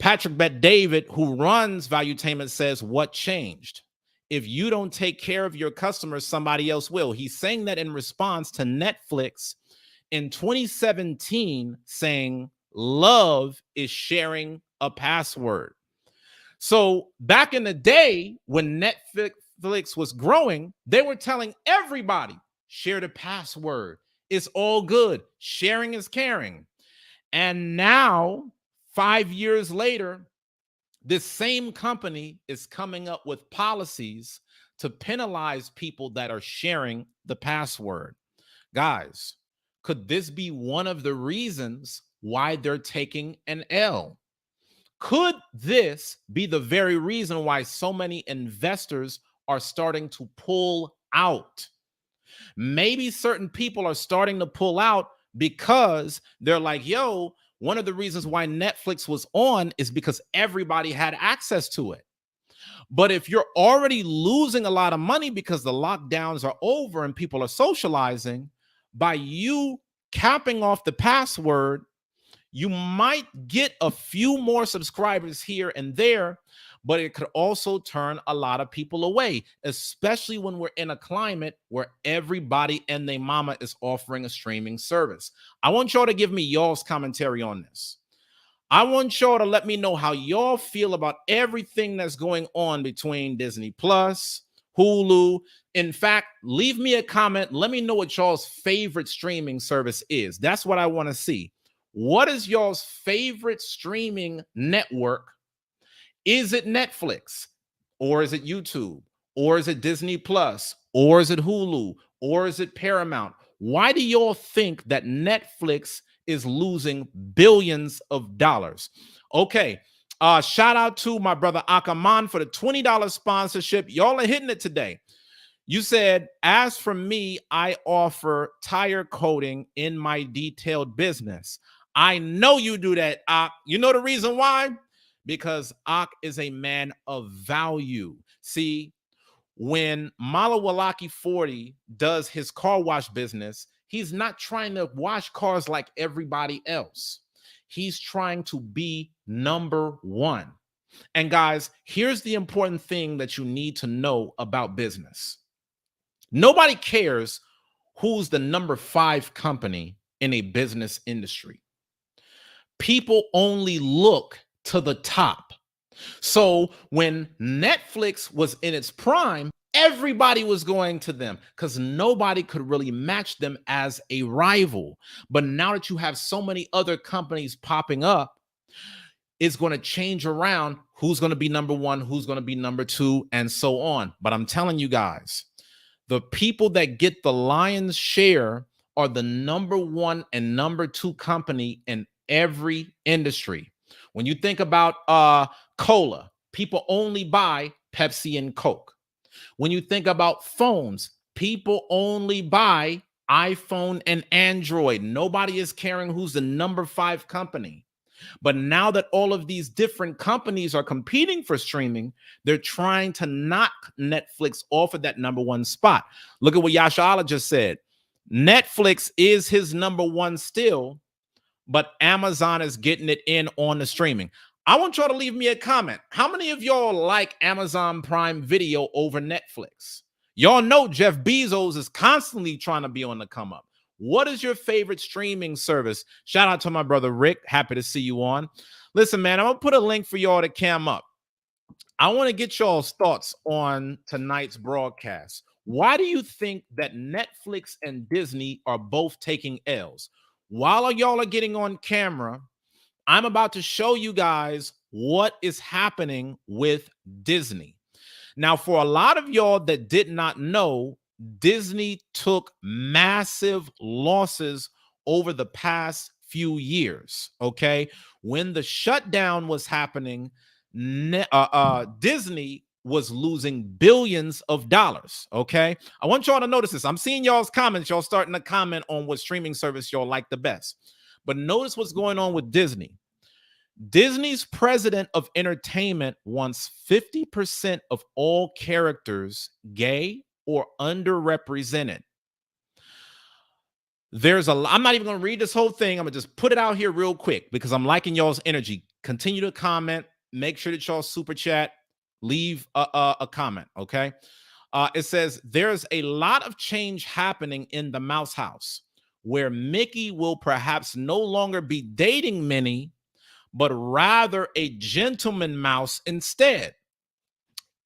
Patrick Bet David, who runs Valuetainment, says, what changed? If you don't take care of your customers, somebody else will. He's saying that in response to Netflix in 2017 saying love is sharing a password. So back in the day when Netflix was growing, they were telling everybody, share the password. It's all good. Sharing is caring. And now, 5 years later, this same company is coming up with policies to penalize people that are sharing the password. Guys, could this be one of the reasons why they're taking an L? Could this be the very reason why so many investors are starting to pull out? Maybe certain people are starting to pull out because they're like, yo, one of the reasons why Netflix was on is because everybody had access to it. But if you're already losing a lot of money because the lockdowns are over and people are socializing, by you capping off the password, you might get a few more subscribers here and there, but it could also turn a lot of people away, especially when we're in a climate where everybody and their mama is offering a streaming service. I want y'all to give me y'all's commentary on this. I want y'all to let me know how y'all feel about everything that's going on between Disney Plus, Hulu. In fact, leave me a comment. Let me know what y'all's favorite streaming service is. That's what I want to see. What is y'all's favorite streaming network? Is it Netflix? Or is it YouTube? Or is it Disney Plus? Or is it Hulu? Or is it Paramount? Why do y'all think that Netflix is losing billions of dollars? Okay, shout out to my brother Akaman for the $20 sponsorship. Y'all are hitting it today. You said, as for me, I offer tire coating in my detailed business. I know you do that, Ak. You know the reason why? Because Ak is a man of value. See, when Malawalaki 40 does his car wash business, he's not trying to wash cars like everybody else. He's trying to be number one. And guys, here's the important thing that you need to know about business. Nobody cares who's the number 5 company in a business industry. People only look to the top. So when Netflix was in its prime, everybody was going to them because nobody could really match them as a rival. But now that you have so many other companies popping up, it's going to change around who's going to be number one, who's going to be number two, and so on. But I'm telling you guys, the people that get the lion's share are the number one and number two company in every industry. When you think about cola, people only buy Pepsi and Coke. When you think about phones, people only buy iPhone and Android. Nobody is caring who's the number five company. But now that all of these different companies are competing for streaming, they're trying to knock Netflix off of that number one spot. Look at what Yasha Allah just said. Netflix is his number one still, but Amazon is getting it in on the streaming. I want y'all to leave me a comment. How many of y'all like Amazon Prime Video over Netflix? Y'all know Jeff Bezos is constantly trying to be on the come up. What is your favorite streaming service? Shout out to my brother Rick. Happy to see you on. Listen, man, I'm going to put a link for y'all to cam up. I want to get y'all's thoughts on tonight's broadcast. Why do you think that Netflix and Disney are both taking L's? While y'all are getting on camera, I'm about to show you guys what is happening with Disney. Now, for a lot of y'all that did not know, Disney took massive losses over the past few years, okay? When the shutdown was happening, Disney was losing billions of dollars, okay? I want y'all to notice this. I'm seeing y'all's comments. Y'all starting to comment on what streaming service y'all like the best. But notice what's going on with Disney. Disney's president of entertainment wants 50% of all characters gay or underrepresented. I'm not even going to read this whole thing. I'm going to just put it out here real quick because I'm liking y'all's energy. Continue to comment. Make sure that y'all super chat. Leave a comment, okay? It says, there's a lot of change happening in the Mouse House where Mickey will perhaps no longer be dating Minnie, but rather a gentleman mouse instead.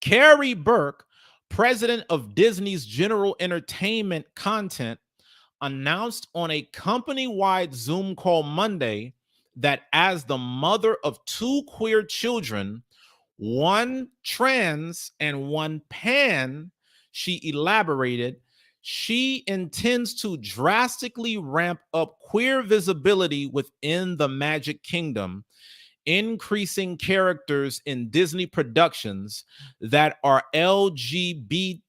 Carrie Burke, president of Disney's General Entertainment Content, announced on a company-wide Zoom call Monday that as the mother of two queer children, one trans and one pan, she elaborated, she intends to drastically ramp up queer visibility within the Magic Kingdom, increasing characters in Disney productions that are LGBTQIA.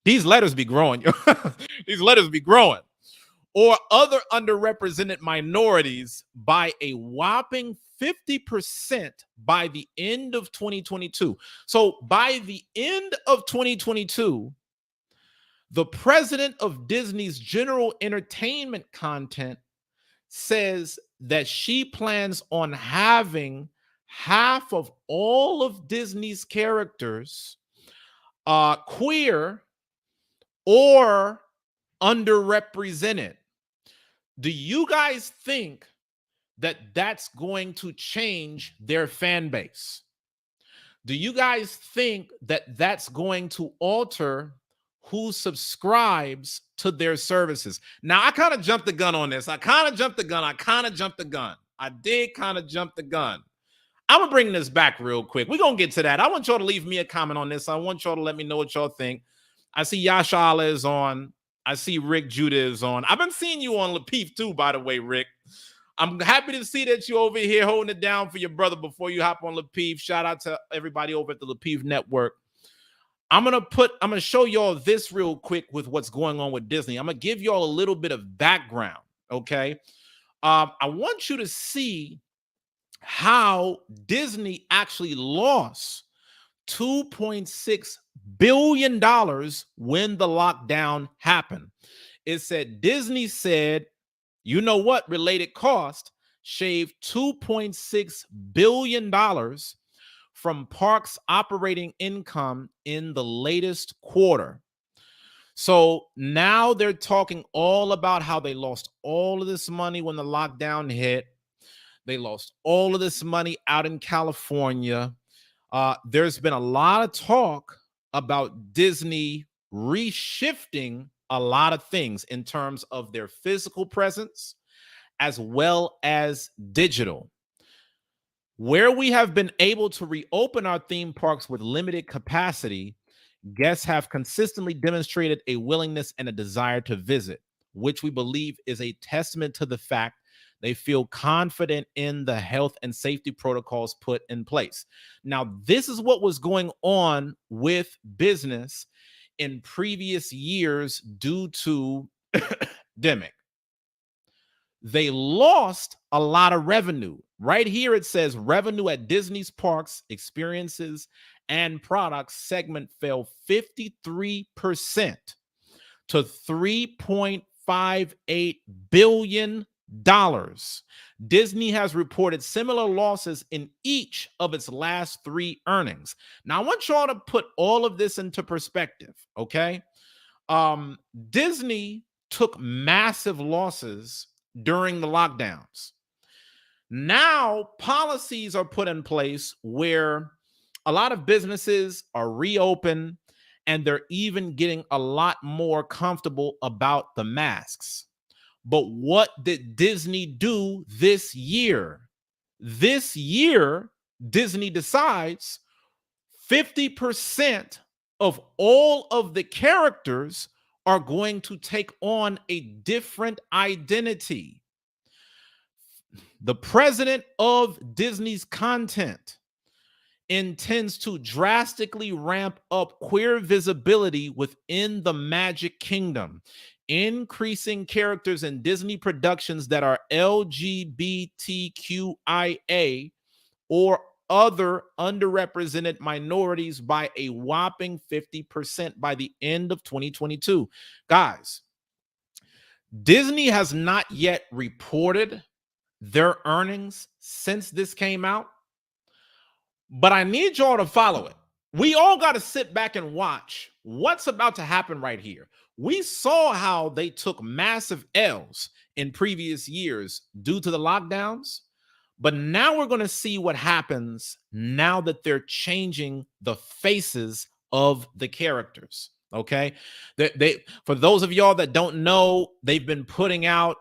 These letters be growing. These letters be growing. Or other underrepresented minorities by a whopping 50% by the end of 2022. So by the end of 2022, the president of Disney's General Entertainment Content says that she plans on having half of all of Disney's characters queer or underrepresented. Do you guys think that that's going to change their fan base? Do you guys think that that's going to alter who subscribes to their services? Now, I kind of jumped the gun on this. I did kind of jump the gun. I'm going to bring this back real quick. We're going to get to that. I want y'all to leave me a comment on this. I want y'all to let me know what y'all think. I see Yasha Allah is on. I see Rick Judah is on. I've been seeing you on Lapeef too, by the way, Rick. I'm happy to see that you're over here holding it down for your brother before you hop on Lapeef. Shout out to everybody over at the Lapeef Network. I'm gonna show y'all this real quick with what's going on with Disney. I'm gonna give y'all a little bit of background, okay? I want you to see how Disney actually lost $2.6 billion when the lockdown happened. It said Disney said, you know what, related cost shaved $2.6 billion from parks operating income in the latest quarter. So now they're talking all about how they lost all of this money when the lockdown hit. They lost all of this money out in California. There's been a lot of talk about Disney reshifting a lot of things in terms of their physical presence as well as digital. Where we have been able to reopen our theme parks with limited capacity, guests have consistently demonstrated a willingness and a desire to visit, which we believe is a testament to the fact they feel confident in the health and safety protocols put in place. Now, this is what was going on with business in previous years due to pandemic. They lost a lot of revenue. Right here, it says revenue at Disney's parks, experiences, and products segment fell 53% to $3.58 billion. Disney has reported similar losses in each of its last 3 earnings. Now, I want y'all to put all of this into perspective, okay? Disney took massive losses during the lockdowns. Now, policies are put in place where a lot of businesses are reopened and they're even getting a lot more comfortable about the masks. But what did Disney do this year? This year, Disney decides 50% of all of the characters are going to take on a different identity. The president of Disney's content intends to drastically ramp up queer visibility within the Magic Kingdom, increasing characters in Disney productions that are LGBTQIA or other underrepresented minorities by a whopping 50% by the end of 2022. Guys, Disney has not yet reported their earnings since this came out, but I need y'all to follow it. We all got to sit back and watch what's about to happen right here. We saw how they took massive L's in previous years due to the lockdowns, but now we're going to see what happens now that they're changing the faces of the characters. Okay, they for those of y'all that don't know, they've been putting out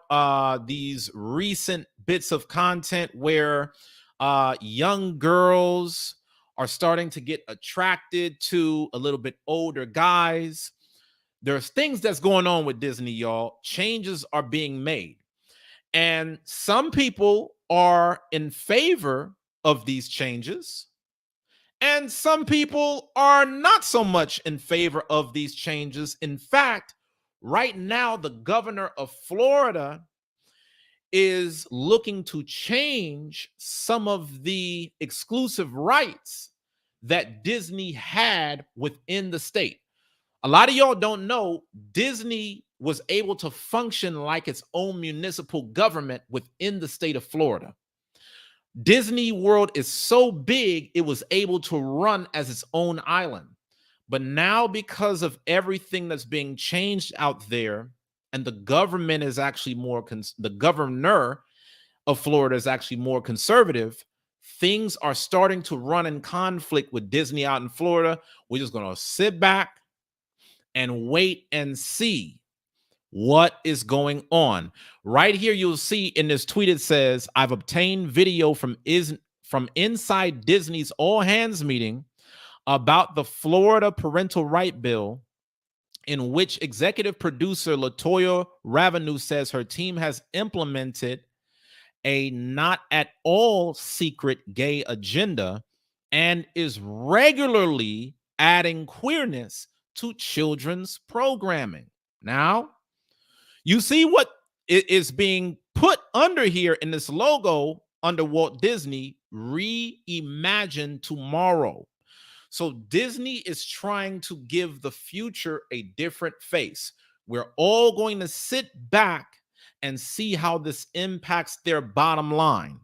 these recent bits of content where young girls are starting to get attracted to a little bit older guys. There's things that's going on with Disney, y'all. Changes are being made. And some people are in favor of these changes. And some people are not so much in favor of these changes. In fact, right now, the governor of Florida is looking to change some of the exclusive rights that Disney had within the state. A lot of y'all don't know Disney was able to function like its own municipal government within the state of Florida. Disney World is so big, it was able to run as its own island. But now, because of everything that's being changed out there, and the government is actually more, the governor of Florida is actually more conservative, things are starting to run in conflict with Disney out in Florida. We're just going to sit back and wait and see what is going on. Right here, you'll see in this tweet, it says, I've obtained video from inside Disney's all hands meeting about the Florida parental right bill, in which executive producer Latoya Ravenous says her team has implemented a not at all secret gay agenda and is regularly adding queerness to children's programming. Now, you see what is being put under here in this logo under Walt Disney, Reimagine Tomorrow. So Disney is trying to give the future a different face. We're all going to sit back and see how this impacts their bottom line.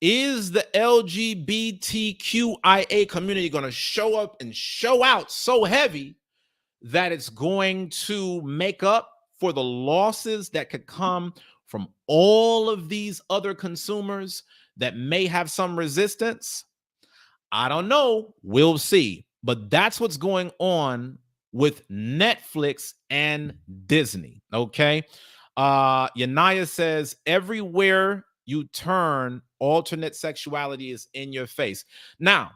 Is the LGBTQIA community going to show up and show out so heavy that it's going to make up for the losses that could come from all of these other consumers that may have some resistance? I don't know. We'll see. But that's what's going on with Netflix and Disney. Okay. Yanaya says, everywhere you turn, alternate sexuality is in your face. Now,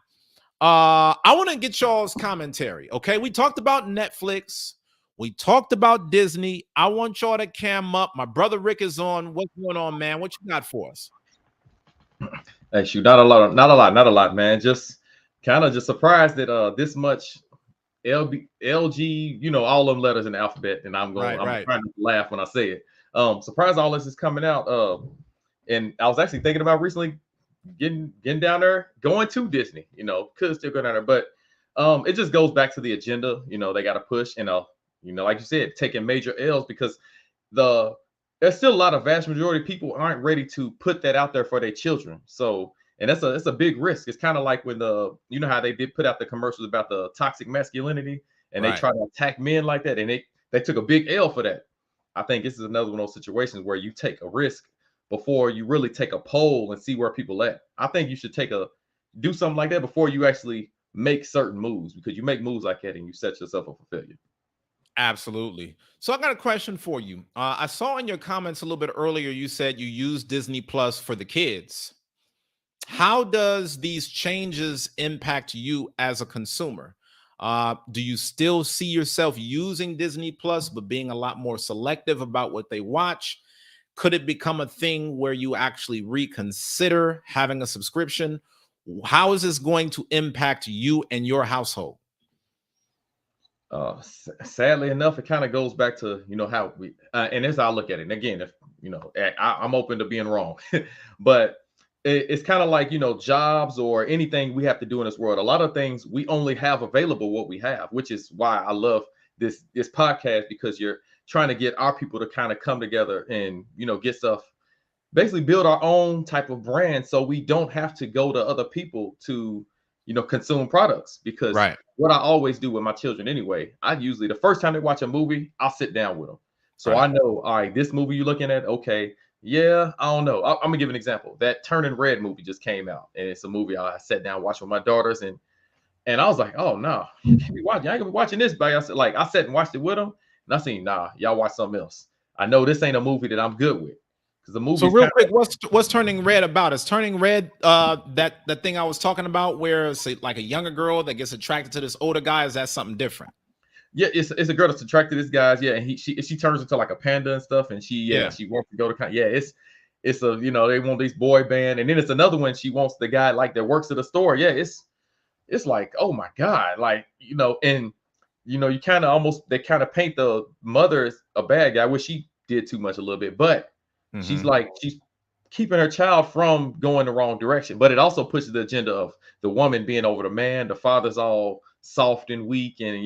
I want to get y'all's commentary. Okay. We talked about Netflix. We talked about Disney. I want y'all to cam up. My brother Rick is on. What's going on, man? What you got for us? Hey, shoot, not a lot, man. Just kind of just surprised that this much LG, all them letters in the alphabet, and I'm Right. trying to laugh when I say it. Surprised all this is coming out. And I was actually thinking about recently getting down there, going to Disney. Could still go down there, but it just goes back to the agenda. They got to push, and like you said, taking major L's because the there's still a lot of vast majority of people aren't ready to put that out there for their children. So, and it's a big risk. It's kind of like when how they did put out the commercials about the toxic masculinity, and they Right. try to attack men like that, and they took a big L for that. I think this is another one of those situations where you take a risk before you really take a poll and see where people at. I think you should do something like that before you actually make certain moves, because you make moves like that and you set yourself up for failure. Absolutely. So I got a question for you. I saw in your comments a little bit earlier, you said you use Disney Plus for the kids. How does these changes impact you as a consumer? Do you still see yourself using Disney Plus, but being a lot more selective about what they watch? Could it become a thing where you actually reconsider having a subscription? How is this going to impact you and your household? Sadly enough, it kind of goes back to how we and as I look at it. And again, if I'm open to being wrong, but it's kind of like jobs or anything we have to do in this world. A lot of things we only have available what we have, which is why I love this podcast, because you're trying to get our people to kind of come together and get stuff, basically build our own type of brand, so we don't have to go to other people to consume products. Because Right. what I always do with my children anyway, I usually, the first time they watch a movie, I'll sit down with them, so Right. I know, all right, this movie you're looking at, okay, yeah, I don't know. I'm gonna give an example. That Turning Red movie just came out, and it's a movie I sat down watching with my daughters, and I was like, oh no, you can't be watching. I ain't gonna be watching this by yourself. Like, I sat and watched it with them, and I seen, nah, y'all watch something else. I know this ain't a movie that I'm good with, because the So movie's real kind quick, what's Turning Red about? Is Turning Red that thing I was talking about, where it's like a younger girl that gets attracted to this older guy? Is that something different? yeah, it's a girl that's attracted to this guy's, yeah, and she turns into like a panda and stuff, and Yeah. she wants to go to yeah, it's a they want this boy band, and then it's another one, she wants the guy like that works at the store. Yeah, it's like, oh my god, like and you kind of almost, they kind of paint the mother as a bad guy, which she did too much a little bit, but Hmm. she's keeping her child from going the wrong direction. But it also pushes the agenda of the woman being over the man. The father's all soft and weak, and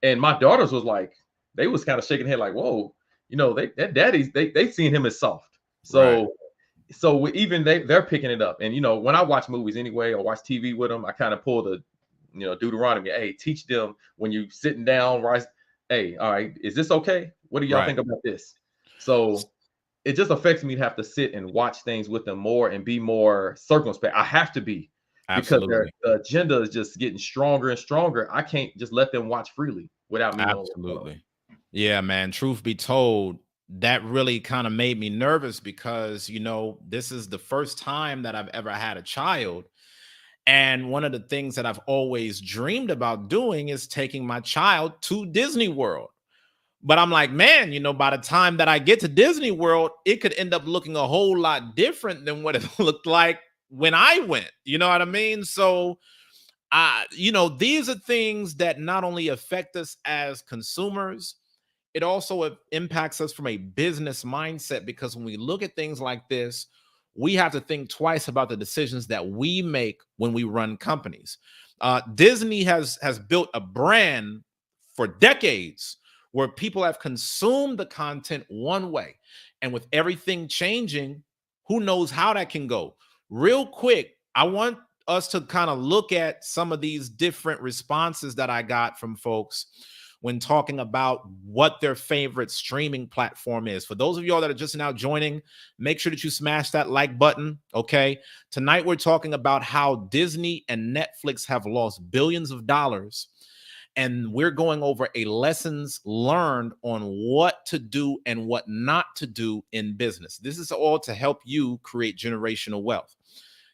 and my daughters was like, they was kind of shaking head like, whoa, that daddy's, they seen him as soft. Right. Even they're picking it up. And when I watch movies anyway or watch TV with them, I kind of pull the Deuteronomy. Hey, teach them when you sitting down, right? Hey, all right, is this okay? What do y'all Right. think about this? So it just affects me to have to sit and watch things with them more and be more circumspect. I have to be, because Absolutely. the agenda is just getting stronger and stronger. I can't just let them watch freely without me knowing what's going on. Absolutely. Yeah, man. Truth be told, that really kind of made me nervous because, this is the first time that I've ever had a child. And one of the things that I've always dreamed about doing is taking my child to Disney World. But I'm like, man, by the time that I get to Disney World, it could end up looking a whole lot different than what it looked like when I went. You know what I mean? So, these are things that not only affect us as consumers, it also impacts us from a business mindset, because when we look at things like this, we have to think twice about the decisions that we make when we run companies. Disney has built a brand for decades where people have consumed the content one way, and with everything changing, who knows how that can go. Real quick, I want us to kind of look at some of these different responses that I got from folks when talking about what their favorite streaming platform is. For those of y'all that are just now joining, make sure that you smash that like button, okay? Tonight, we're talking about how Disney and Netflix have lost billions of dollars, and we're going over a lessons learned on what to do and what not to do in business. This is all to help you create generational wealth.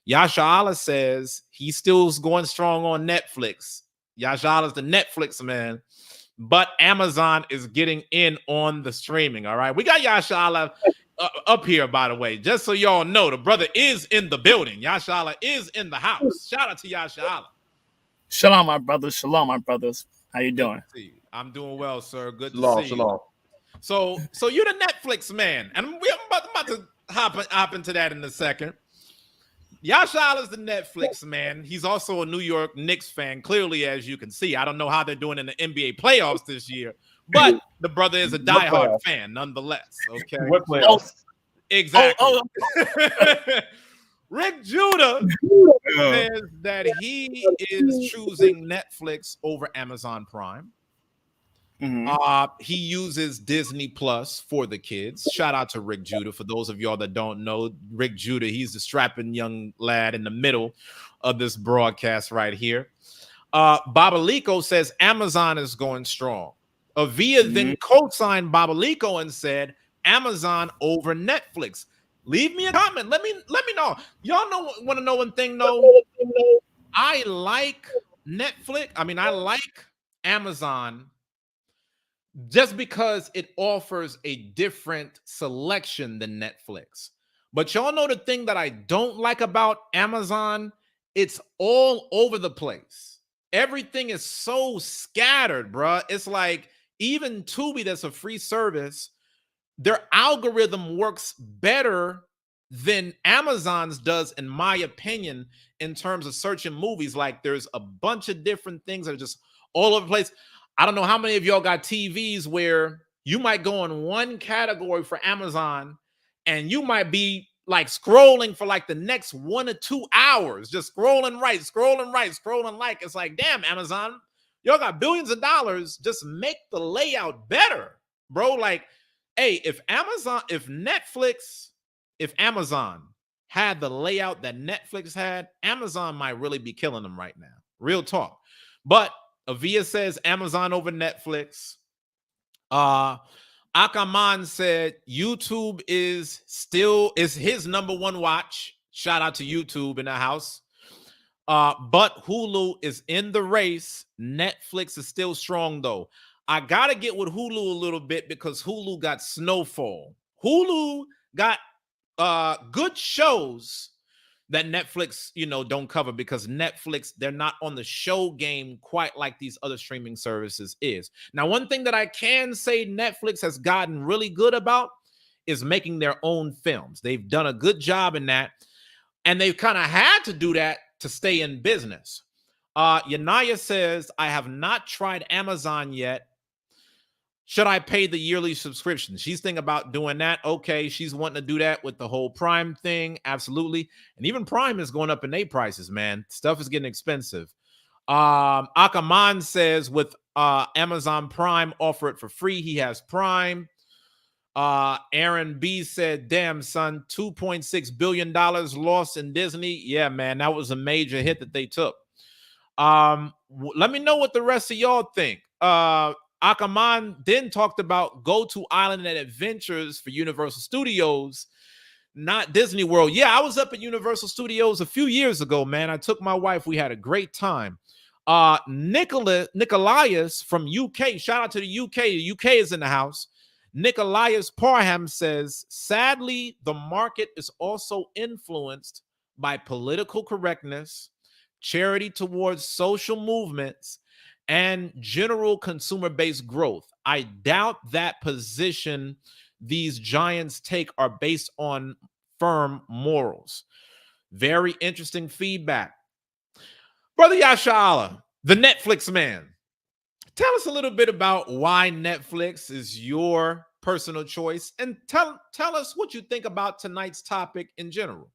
Yasha Allah says he still's going strong on Netflix. Yasha Allah's the Netflix man, but Amazon is getting in on the streaming. All right, we got Yasha Allah up here, by the way, just so y'all know, the brother is in the building. Yasha Allah is in the house. Shout out to Yasha Allah. Shalom, my brothers. Shalom, my brothers. How you doing? Good to see you. I'm doing well, sir. Good Shalom, to see shalom. you. So you're the Netflix man, and I'm about to hop into that in a second. Yasha Allah is the Netflix man. He's also a New York Knicks fan, clearly, as you can see. I don't know how they're doing in the NBA playoffs this year, but the brother is a diehard fan nonetheless. Okay. What playoffs? Exactly. Rick Judah says that he is choosing Netflix over Amazon Prime. He uses Disney Plus for the kids. Shout out to Rick Judah. For those of y'all that don't know, Rick Judah, he's the strapping young lad in the middle of this broadcast right here. Babalico says Amazon is going strong. Avia then co-signed Babalico and said Amazon over Netflix. Leave me a comment. Let me know. Y'all want to know one thing though? I like Netflix. I mean, I like Amazon just because it offers a different selection than Netflix. But y'all know the thing that I don't like about Amazon? It's all over the place. Everything is so scattered, bruh. It's like even Tubi, that's a free service, their algorithm works better than Amazon's does, in my opinion, in terms of searching movies. Like there's a bunch of different things that are just all over the place. I don't know how many of y'all got TVs where you might go in one category for Amazon and you might be like scrolling for like the next 1 or 2 hours, just scrolling right, scrolling like. It's like, damn, Amazon, y'all got billions of dollars. Just make the layout better, bro. Like, hey, if Amazon had the layout that Netflix had, Amazon might really be killing them right now. Real talk. But Avia says Amazon over Netflix. Akaman said YouTube is his number one watch. Shout out to YouTube in the house. But Hulu is in the race. Netflix is still strong though. I gotta get with Hulu a little bit because Hulu got Snowfall. Hulu got good shows that Netflix, don't cover, because Netflix, they're not on the show game quite like these other streaming services is. Now, one thing that I can say Netflix has gotten really good about is making their own films. They've done a good job in that, and they've kind of had to do that to stay in business. Yanaya says, I have not tried Amazon yet. Should I pay the yearly subscription? She's thinking about doing that. Okay, she's wanting to do that with the whole Prime thing. Absolutely. And even Prime is going up in their prices, man. Stuff is getting expensive. Akaman says with Amazon Prime, offer it for free. He has Prime. Aaron B said, damn, son, $2.6 billion lost in Disney. Yeah, man, that was a major hit that they took. Let me know what the rest of y'all think. Akaman then talked about Go to Island and Adventures for Universal Studios, not Disney World. Yeah, I was up at Universal Studios a few years ago, man. I took my wife. We had a great time. Nicolaus from UK. Shout out to the UK. The UK is in the house. Nicolaus Parham says, sadly, the market is also influenced by political correctness, charity towards social movements, and general consumer-based growth. I doubt that position these giants take are based on firm morals. Very interesting feedback. Brother Yasha Allah, the Netflix man, tell us a little bit about why Netflix is your personal choice, and tell us what you think about tonight's topic in general.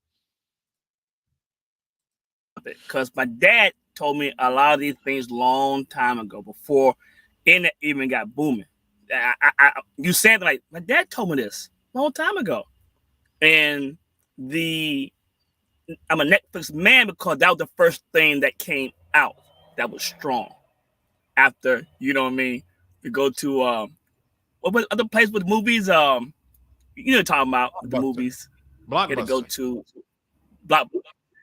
Because my dad told me a lot of these things long time ago, before internet even got booming. You said like my dad told me this a long time ago, and I'm a Netflix man because that was the first thing that came out that was strong. After you know what I mean, you go to what was other place with movies? You know, talking about the movies. You had to go to Block,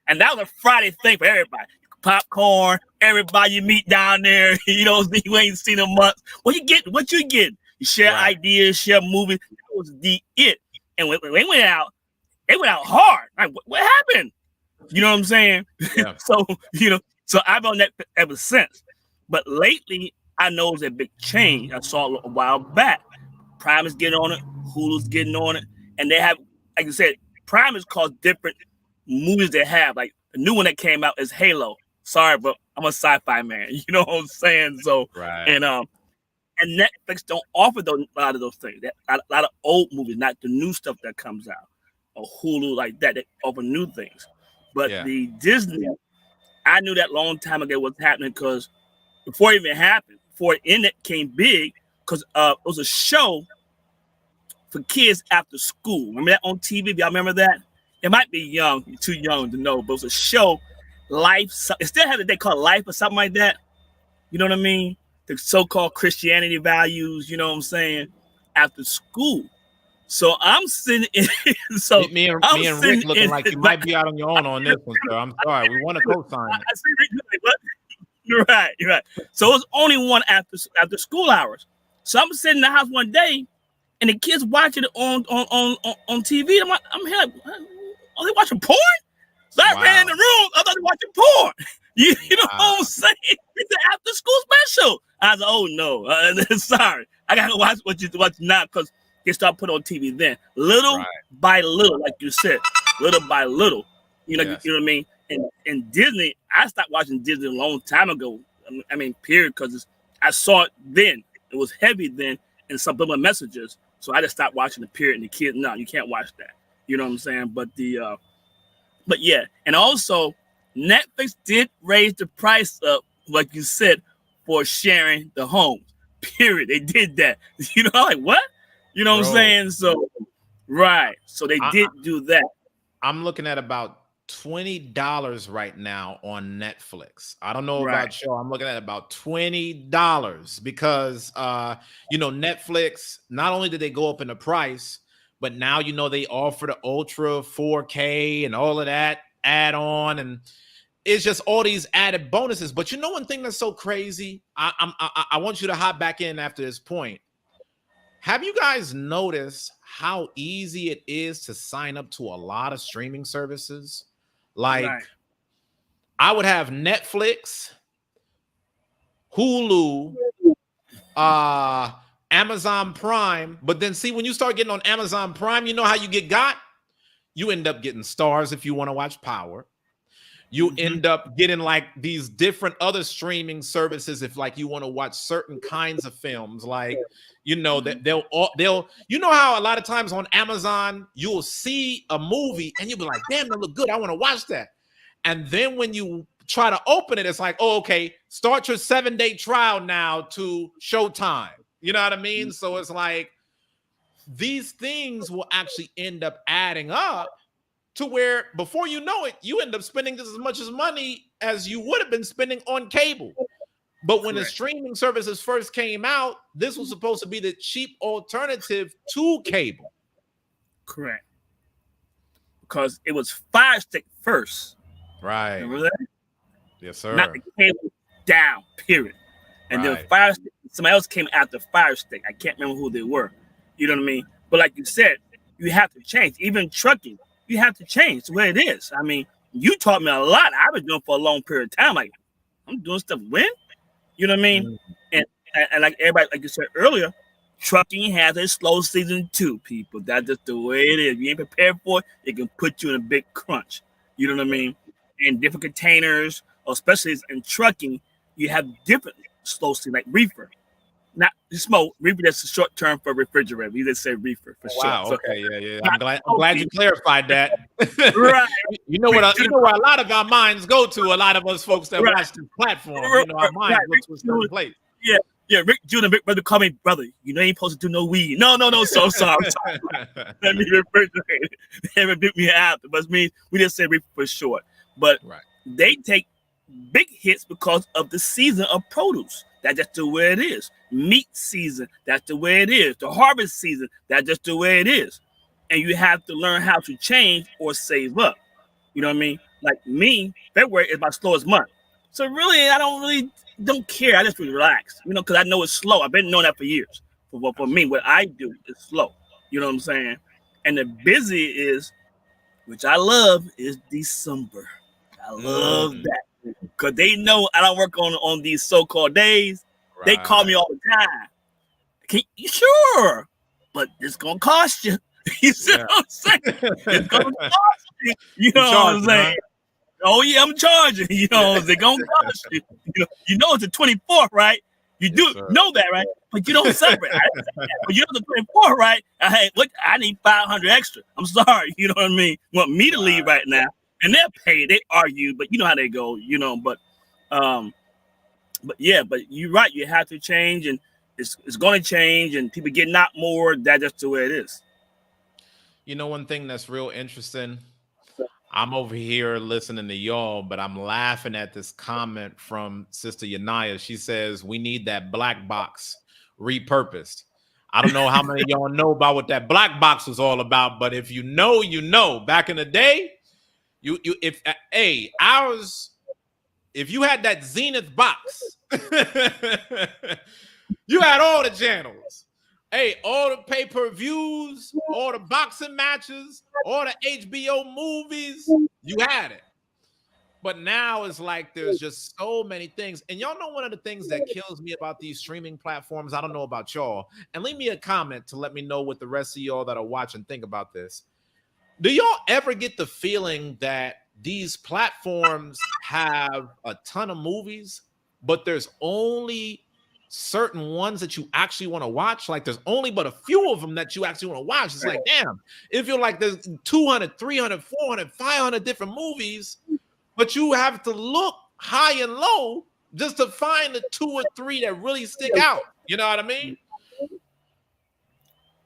and that was a Friday thing for everybody. Popcorn, everybody you meet down there. You know, you ain't seen in months. What you get? You share ideas, share movies. That was it. And when they went out, they went out hard. Like, what happened? You know what I'm saying? Yeah. So I've on that ever since. But lately, I know it's a big change. I saw a while back. Prime is getting on it. Hulu's getting on it. And they have, like I said, Prime is called different movies they have. Like the new one that came out is Halo. Sorry, but I'm a sci-fi man. You know what I'm saying? So, and Netflix don't offer a lot of those things. A lot of old movies, not the new stuff that comes out. Or Hulu like that. They offer new things. But the Disney, I knew that long time ago what's happening because before it even happened, before the internet came big, because it was a show for kids after school. Remember that on TV? Y'all remember that? It might be young, you're too young to know, but it was a show, Life. It still had a day called Life or something like that. You know what I mean? The so-called Christianity values, you know what I'm saying? After school. So I'm sitting in. So me and Rick looking like you might be out on your own on this one, sir. I'm sorry. We want to co-sign it. I see Rick like, what? You're right. So it was only one after school hours. So I'm sitting in the house one day, and the kids watching it on TV. I'm here like, are they watching porn? So I ran in the room. I thought they were watching porn. You know what I'm saying? It's an after school special. I was like, oh no, sorry. I gotta watch what you watch now because they start putting on TV then. Little by little, like you said, little by little. You know what I mean? And Disney, I stopped watching Disney a long time ago. I mean, period, because I saw it then. It was heavy then and subliminal messages. So I just stopped watching the period. And the kids, no, you can't watch that. You know what I'm saying? But yeah. And also, Netflix did raise the price up, like you said, for sharing the homes. Period. They did that. You know, like what? You know what I'm saying? So, So they did do that. I'm looking at about $20 right now on Netflix. I don't know about you. I'm looking at about $20 because Netflix, not only did they go up in the price, but now they offer the Ultra 4K and all of that add on, and it's just all these added bonuses. But one thing that's so crazy, I want you to hop back in after this point. Have you guys noticed how easy it is to sign up to a lot of streaming services? Like, I would have Netflix, Hulu, Amazon Prime, but then see, when you start getting on Amazon Prime, you know how you got? You end up getting Stars if you want to watch Power. You end up getting like these different other streaming services if like you want to watch certain kinds of films, like that they'll how a lot of times on Amazon you'll see a movie and you'll be like, damn, that look good, I want to watch that. And then when you try to open it, it's like, oh, okay, start your 7-day trial now to Showtime. You know what I mean? So it's like these things will actually end up adding up to where before you know it, you end up spending just as much money as you would have been spending on cable. But when the streaming services first came out, this was supposed to be the cheap alternative to cable. Correct. Because it was Fire Stick first. Right. Remember that? Yes, sir. Not the cable down, period. And then Fire Stick, somebody else came after Fire Stick. I can't remember who they were. You know what I mean? But like you said, you have to change. Even trucking, you have to change the way it is. I mean, you taught me a lot. I've been doing for a long period of time. Like, I'm doing stuff when? You know what I mean? And like everybody, like you said earlier, trucking has a slow season too, people. That's just the way it is. If you ain't prepared for it, it can put you in a big crunch. You know what I mean? And different containers, or especially in trucking, you have different slow season, like reefer. Not smoke. Reefer, that's a short term for refrigerator. We just say reefer for short. Wow. Okay. Yeah. I'm glad you clarified that. Right. You know where a lot of our minds go to. A lot of us folks that watch this platform. Our minds go to a certain place. Yeah, Rick Jr. and Rick brother call me brother. You know you ain't supposed to do no weed. No. So sorry. Let me refrigerate it. They rebuke me after, but me we just say Rick for short. But they take big hits because of the season of produce. That's just the way it is. Meat season, that's the way it is. The harvest season, that's just the way it is. And you have to learn how to change or save up. You know what I mean? Like me, February is my slowest month. So really, I don't care. I just relax, because I know it's slow. I've been knowing that for years. For me, what I do is slow. You know what I'm saying? And the busy is, which I love, is December. I love that. Because they know I don't work on these so-called days. Right. They call me all the time. Sure, but it's going to cost you. You see what I'm saying? It's going to cost you. You know what I'm saying? Huh? Oh, yeah, I'm charging. They're going to cost you. You know it's the 24th, right? You do know that, right? But you don't celebrate. But you know the 24th, right? I need 500 extra. I'm sorry. You know what I mean? Want me to leave right now. And they're paid, they argue, but you know how they go, but you're right, you have to change, and it's going to change, and people getting out more. That's just the way it is. One thing that's real interesting, I'm over here listening to y'all, but I'm laughing at this comment from Sister Yanaya. She says, we need that black box repurposed. I don't know how many of y'all know about what that black box was all about, but if you know, back in the day, if you had that Zenith box, you had all the channels. Hey, all the pay-per-views, all the boxing matches, all the HBO movies, you had it. But now it's like there's just so many things. And y'all know one of the things that kills me about these streaming platforms, I don't know about y'all, and leave me a comment to let me know what the rest of y'all that are watching think about this. Do y'all ever get the feeling that these platforms have a ton of movies, but there's only certain ones that you actually want to watch? Like there's only but a few of them that you actually want to watch. It's like, damn, it feels like there's 200, 300, 400, 500 different movies, but you have to look high and low just to find the 2 or 3 that really stick out. You know what I mean?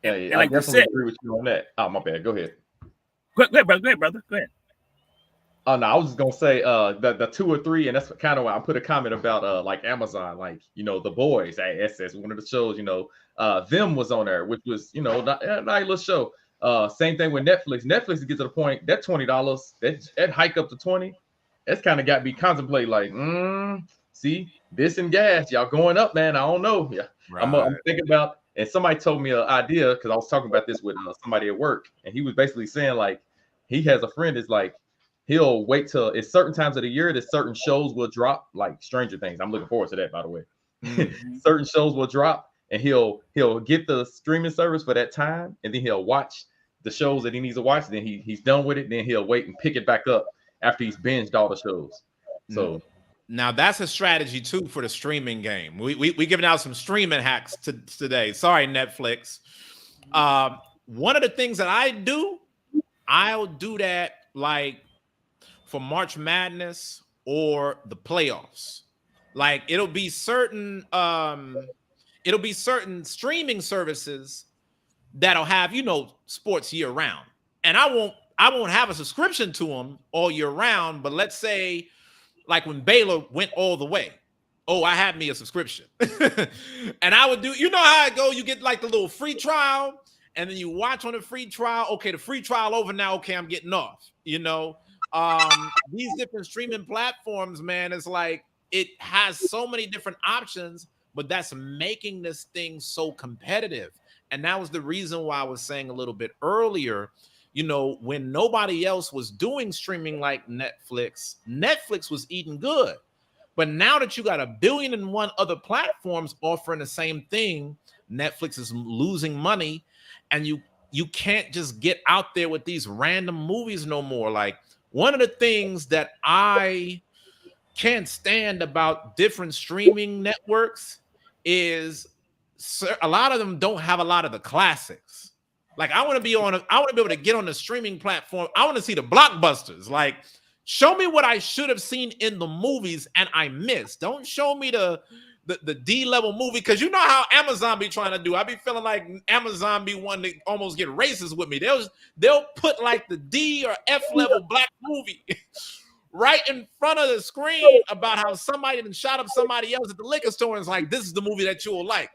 And I definitely agree with you on that. Oh, my bad. Go ahead. Go ahead, brother. Go ahead. Oh, no, I was just going to say the 2 or 3, and that's kind of why I put a comment about like Amazon, like, The Boys. That's one of the shows, Them was on there, which was, not a little show. Same thing with Netflix. Netflix gets to the point, that $20, that hike up to 20, that's kind of got me contemplate like, see, this and gas, y'all going up, man. I don't know. Yeah, right. I'm thinking about, and somebody told me an idea because I was talking about this with somebody at work, and he was basically saying like he has a friend that's like he'll wait till it's certain times of the year that certain shows will drop, like Stranger Things. I'm looking forward to that, by the way. Mm-hmm. Certain shows will drop, and he'll get the streaming service for that time, and then he'll watch the shows that he needs to watch. Then he's done with it. Then he'll wait and pick it back up after he's binged all the shows. So. Now that's a strategy too for the streaming game. We giving out some streaming hacks today. Sorry, Netflix. One of the things that I'll do that like for March Madness or the playoffs. Like it'll be certain streaming services that'll have sports year round, and I won't have a subscription to them all year round. But let's say, like when Baylor went all the way, I had me a subscription. And I would do, how it go? You get like the little free trial, and then you watch on the free trial. Okay, the free trial over now. Okay, I'm getting off. These different streaming platforms, man, it's like it has so many different options, but that's making this thing so competitive. And that was the reason why I was saying a little bit earlier, when nobody else was doing streaming like Netflix was eating good. But now that you got 1,000,000,001 other platforms offering the same thing, Netflix is losing money, and you can't just get out there with these random movies no more. Like one of the things that I can't stand about different streaming networks is a lot of them don't have a lot of the classics. Like I want to be able to get on the streaming platform. I want to see the blockbusters. Like show me what I should have seen in the movies and I missed. Don't show me the the D level movie, because you know how Amazon be trying to do. I be feeling like Amazon be wanting to almost get racist with me. They'll put like the D or F level black movie right in front of the screen about how somebody done shot up somebody else at the liquor store, and it's like, this is the movie that you will like.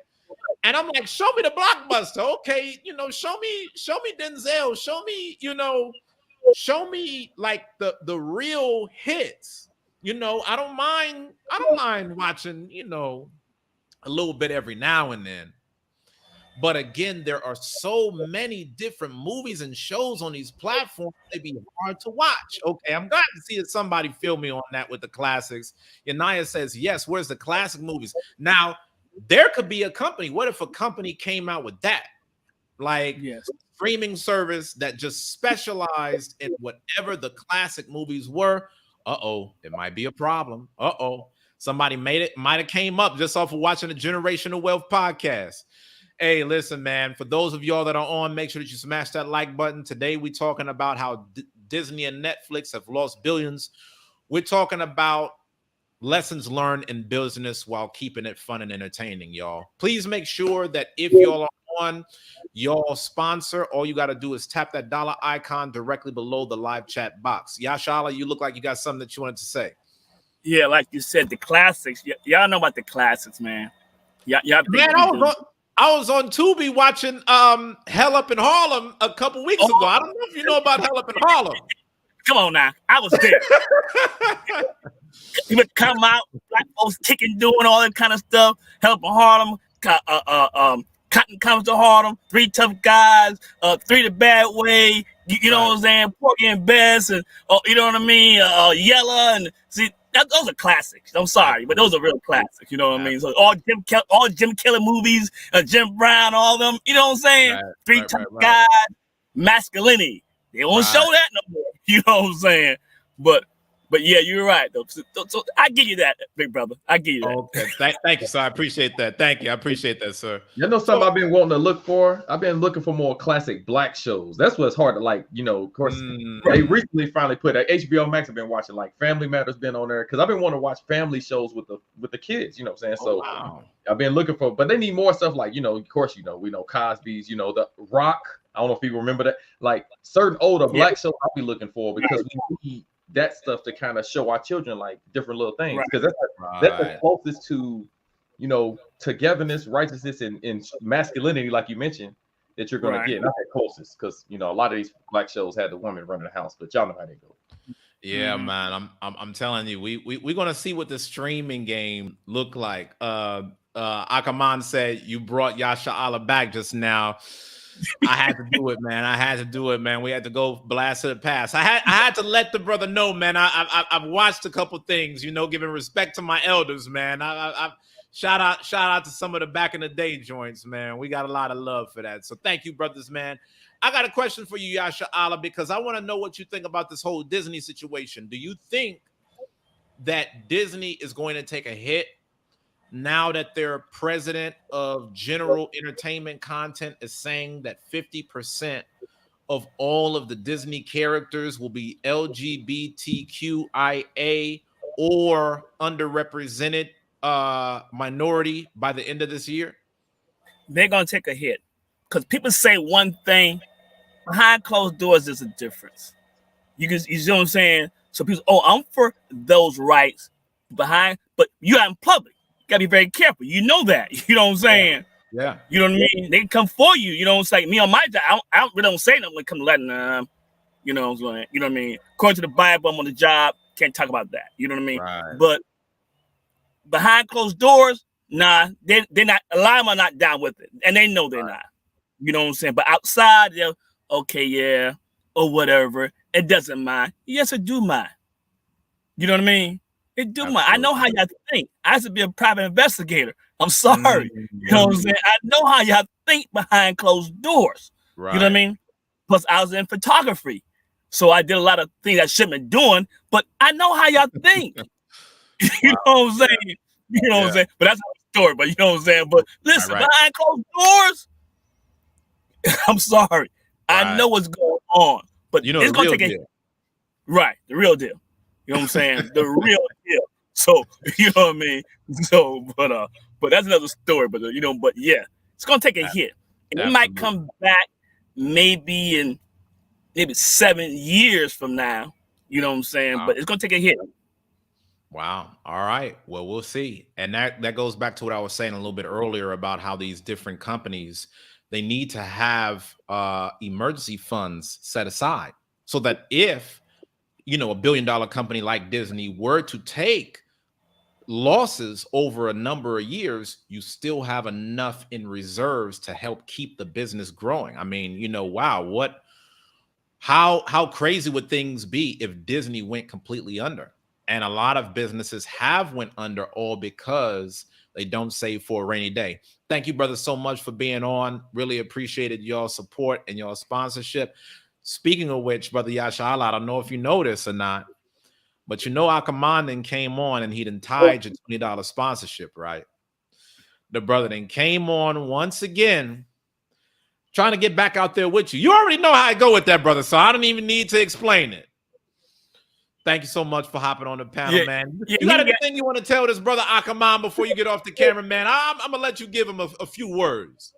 And I'm like, show me the blockbuster. Okay, show me Denzel, show me like the real hits. I don't mind watching, a little bit every now and then. But again, there are so many different movies and shows on these platforms, they'd be hard to watch. Okay, I'm glad to see that somebody feel me on that with the classics. Yanaya says, yes, where's the classic movies? Now, there could be a company. What if a company came out with that? Like, yes, streaming service that just specialized in whatever the classic movies were. It might be a problem. Somebody might have came up just off of watching the Generational Wealth podcast. Hey, listen, man, for those of y'all that are on, make sure that you smash that like button. Today, we're talking about how Disney and Netflix have lost billions. We're talking about lessons learned in business while keeping it fun and entertaining, y'all. Please make sure that if y'all are on y'all sponsor, all you got to do is tap that dollar icon directly below the live chat box. Yashala, you look like you got something that you wanted to say. Yeah, like you said, the classics. Y'all know about the classics, man. Y'all man, I was on Tubi watching Hell Up in Harlem a couple weeks ago. I don't know if you know about Hell Up in Harlem. Come on now. I was there. He would come out, black folks kicking, doing all that kind of stuff. Hell Up in Harlem, Cotton Comes to Harlem, Three Tough Guys, Three the Bad Way, you know what I'm saying? Porgy and Bess, and you know what I mean? Yella, and see, those are classics. I'm sorry, but those are real classics. You know what I mean? So all Jim Kelly movies, Jim Brown, all them. You know what I'm saying? Right, Three Tough Guys, Masculinity. They won't show that no more. You know what I'm saying? But yeah, you're right though. So I give you that, big brother. I give you that. Okay, thank you, sir. I appreciate that. Thank you. I appreciate that, sir. You know something I've been wanting to look for? I've been looking for more classic black shows. That's what's hard to like. Of course, they recently finally put HBO Max. I've been watching like Family Matters been on there because I've been wanting to watch family shows with the kids. You know what I'm saying? So wow. I've been looking for, but they need more stuff like of course we know Cosby's. The Rock. I don't know if people remember that. Like certain older black shows I'll be looking for because we need that stuff to kind of show our children like different little things because that's the closest to togetherness, righteousness, and masculinity, like you mentioned, that you're gonna get. Not that closest because a lot of these black shows had the woman running the house, but y'all know how they go. Yeah, man, I'm telling you, we're gonna see what the streaming game look like. Akaman said you brought Yasha Allah back just now. I had to do it, man. We had to go blast to the past. I had to let the brother know, man. I've watched a couple things, giving respect to my elders, man. I shout out to some of the back in the day joints, man. We got a lot of love for that. So thank you, brothers, man. I got a question for you, Yasha Allah, because I want to know what you think about this whole Disney situation. Do you think that Disney is going to take a hit now that their president of general entertainment content is saying that 50% of all of the Disney characters will be LGBTQIA or underrepresented minority by the end of this year? They're going to take a hit because people say one thing. Behind closed doors, there's a difference. You see what I'm saying? So people, I'm for those rights but you out in public. Gotta be very careful. You know that. You know what I'm saying? Yeah. You know what I mean? They can come for you. You know what I'm saying? Me on my job, I really don't say nothing when it comes to letting them. You know what I'm saying? You know what I mean? According to the Bible, I'm on the job. Can't talk about that. You know what I mean? Right. But behind closed doors, nah, they're not. A lot of them are not down with it, and they know they're not. You know what I'm saying? But outside, they're okay, yeah, or whatever. It doesn't mind. Yes, it do mind. You know what I mean? It do my. I know how y'all think. I used to be a private investigator. I'm sorry. You know what I'm saying? I know how y'all think behind closed doors. Right. You know what I mean? Plus, I was in photography. So I did a lot of things I shouldn't have been doing, but I know how y'all think. You know what I'm saying? You know what I'm saying? But that's another story, but you know what I'm saying? But listen, behind closed doors, I'm sorry. I know what's going on, but it's going to take a hit. Right, the real deal. You know what I'm saying? The real deal. So you know what I mean. So, but that's another story. But but yeah, it's gonna take a hit, and it might Absolutely. come back maybe in maybe 7 years from now. You know what I'm saying? Wow. But it's gonna take a hit. Wow. All right. Well, we'll see. And that goes back to what I was saying a little bit earlier about how these different companies, they need to have emergency funds set aside so that if, you know, $1 billion company like Disney were to take losses over a number of years, you still have enough in reserves to help keep the business growing. I mean, you know, wow, how crazy would things be if Disney went completely under? And a lot of businesses have went under all because they don't save for a rainy day. Thank you, brother, so much for being on. Really appreciated your support and your sponsorship. Speaking of which, brother Yashala, I don't know if you know this or not, but you know our commandant came on and he done tied your $20 sponsorship, right? The brother then came on once again, trying to get back out there with you. You already know how I go with that, brother, so I don't even need to explain it. Thank you so much for hopping on the panel, man. You got anything you want to tell this brother Akaman before you get off the camera, man? I'm going to let you give him a few words.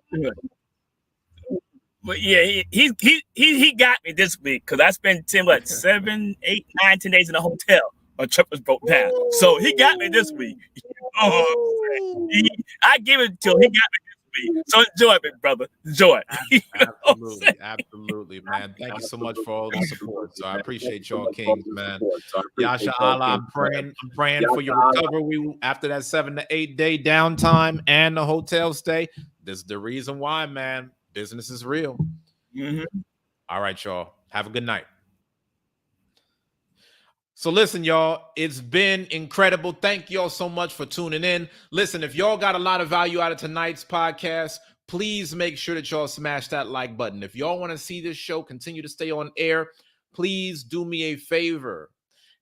But yeah, he got me this week because I spent 7, 8, 9, 10 days in a hotel. My trip was broke down, so he got me this week. I gave it to him. He got me this week. So enjoy, big brother. Enjoy. Absolutely, man. Thank you so much for all the support. So I appreciate y'all, kings, man. Yasha Allah, I'm praying for your recovery after that 7 to 8 day downtime and the hotel stay. This is the reason why, man. Business is real. All right, y'all. Have a good night. So listen, y'all, it's been incredible. Thank y'all so much for tuning in. Listen, if y'all got a lot of value out of tonight's podcast, please make sure that y'all smash that like button. If y'all want to see this show continue to stay on air, please do me a favor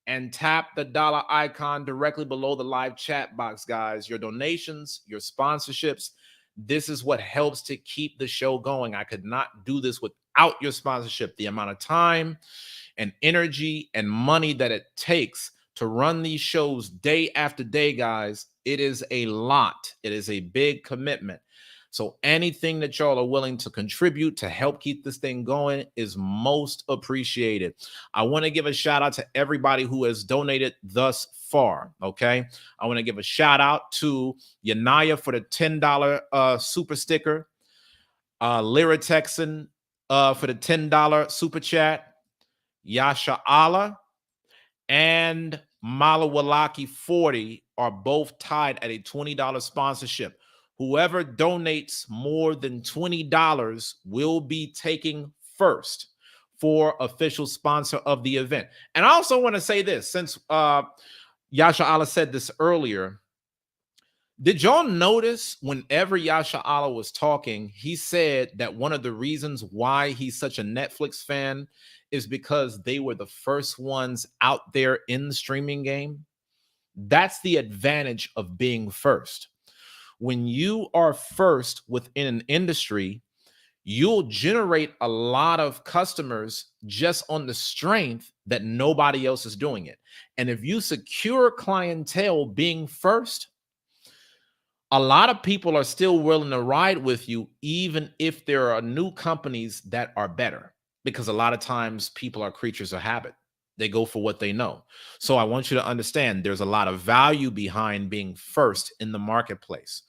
and tap the dollar icon directly below the live chat box, guys. Your donations, your sponsorships, this is what helps to keep the show going. I could not do this without your sponsorship. The amount of time and energy and money that it takes to run these shows day after day, guys, it is a lot. It is a big commitment. So anything that y'all are willing to contribute to help keep this thing going is most appreciated. I want to give a shout out to everybody who has donated thus far, okay? I want to give a shout out to Yanaya for the $10 super sticker, Lyra Texan for the $10 super chat, Yasha Allah and Malawalaki 40 are both tied at a $20 sponsorship. Whoever donates more than $20 will be taking first for official sponsor of the event. And I also want to say this, since Yasha Allah said this earlier, did y'all notice whenever Yasha Allah was talking, he said that one of the reasons why he's such a Netflix fan is because they were the first ones out there in the streaming game? That's the advantage of being first. When you are first within an industry, you'll generate a lot of customers just on the strength that nobody else is doing it. And if you secure clientele being first, a lot of people are still willing to ride with you, even if there are new companies that are better, because a lot of times people are creatures of habit. They go for what they know. So I want you to understand there's a lot of value behind being first in the marketplace.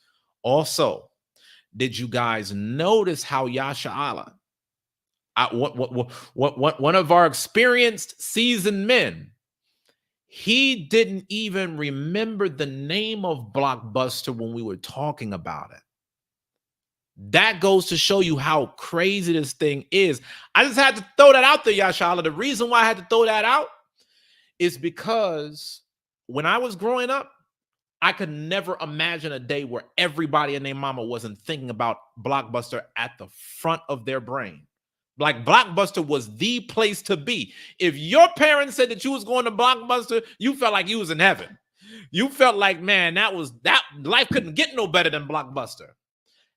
Also, did you guys notice how Yasha Allah, one of our experienced seasoned men, he didn't even remember the name of Blockbuster when we were talking about it. That goes to show you how crazy this thing is. I just had to throw that out there, Yasha Allah. The reason why I had to throw that out is because when I was growing up, I could never imagine a day where everybody and their mama wasn't thinking about Blockbuster at the front of their brain. Like, Blockbuster was the place to be. If your parents said that you was going to Blockbuster, you felt like you was in heaven. You felt like, man, that life couldn't get no better than Blockbuster.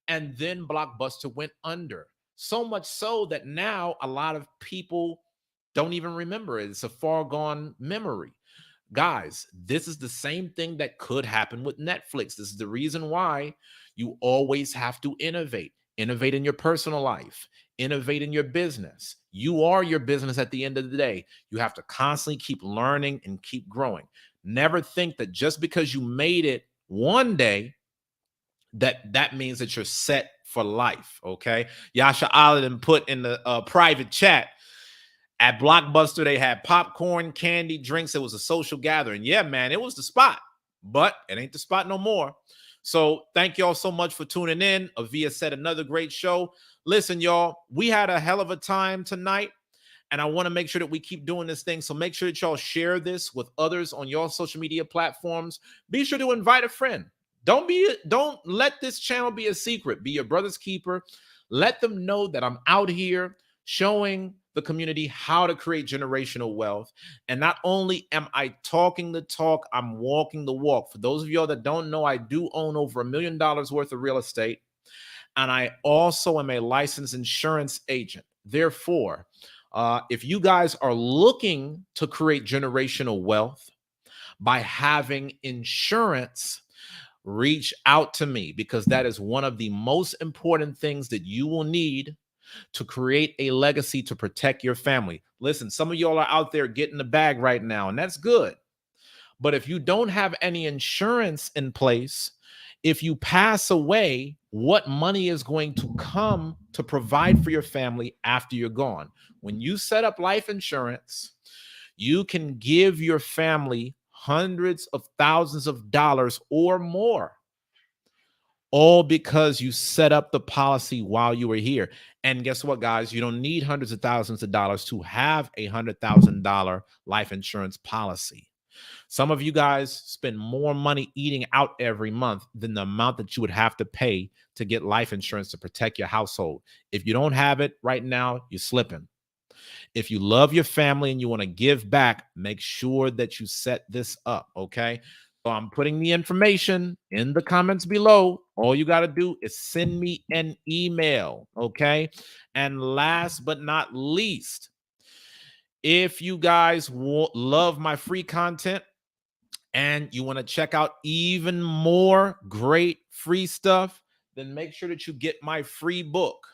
And then Blockbuster went under. So much so that now a lot of people don't even remember it. It's a far gone memory. Guys, this is the same thing that could happen with Netflix. This is the reason why you always have to innovate. Innovate in your personal life, innovate in your business. You are your business at the end of the day. You have to constantly keep learning and keep growing. Never think that just because you made it one day, that means that you're set for life. Okay. Yasha Allen put in the private chat, at Blockbuster, they had popcorn, candy, drinks. It was a social gathering. Yeah, man, it was the spot, but it ain't the spot no more. So thank y'all so much for tuning in. Avia said another great show. Listen, y'all, we had a hell of a time tonight, and I want to make sure that we keep doing this thing. So make sure that y'all share this with others on your social media platforms. Be sure to invite a friend. Don't let this channel be a secret. Be your brother's keeper. Let them know that I'm out here showing the community how to create generational wealth. And not only am I talking the talk, I'm walking the walk. For those of y'all that don't know, I do own over $1 million worth of real estate. And I also am a licensed insurance agent. Therefore, if you guys are looking to create generational wealth by having insurance, reach out to me, because that is one of the most important things that you will need to create a legacy to protect your family. Listen, some of y'all are out there getting the bag right now, and that's good. But if you don't have any insurance in place, if you pass away, what money is going to come to provide for your family after you're gone? When you set up life insurance, you can give your family hundreds of thousands of dollars or more, all because you set up the policy while you were here. And guess what, guys? You don't need hundreds of thousands of dollars to have a $100,000 life insurance policy. Some of you guys spend more money eating out every month than the amount that you would have to pay to get life insurance to protect your household. If you don't have it right now, you're slipping. If you love your family and you want to give back, make sure that you set this up, okay? So I'm putting the information in the comments below. All you got to do is send me an email, okay? And last but not least, if you guys love my free content and you want to check out even more great free stuff, then make sure that you get my free book,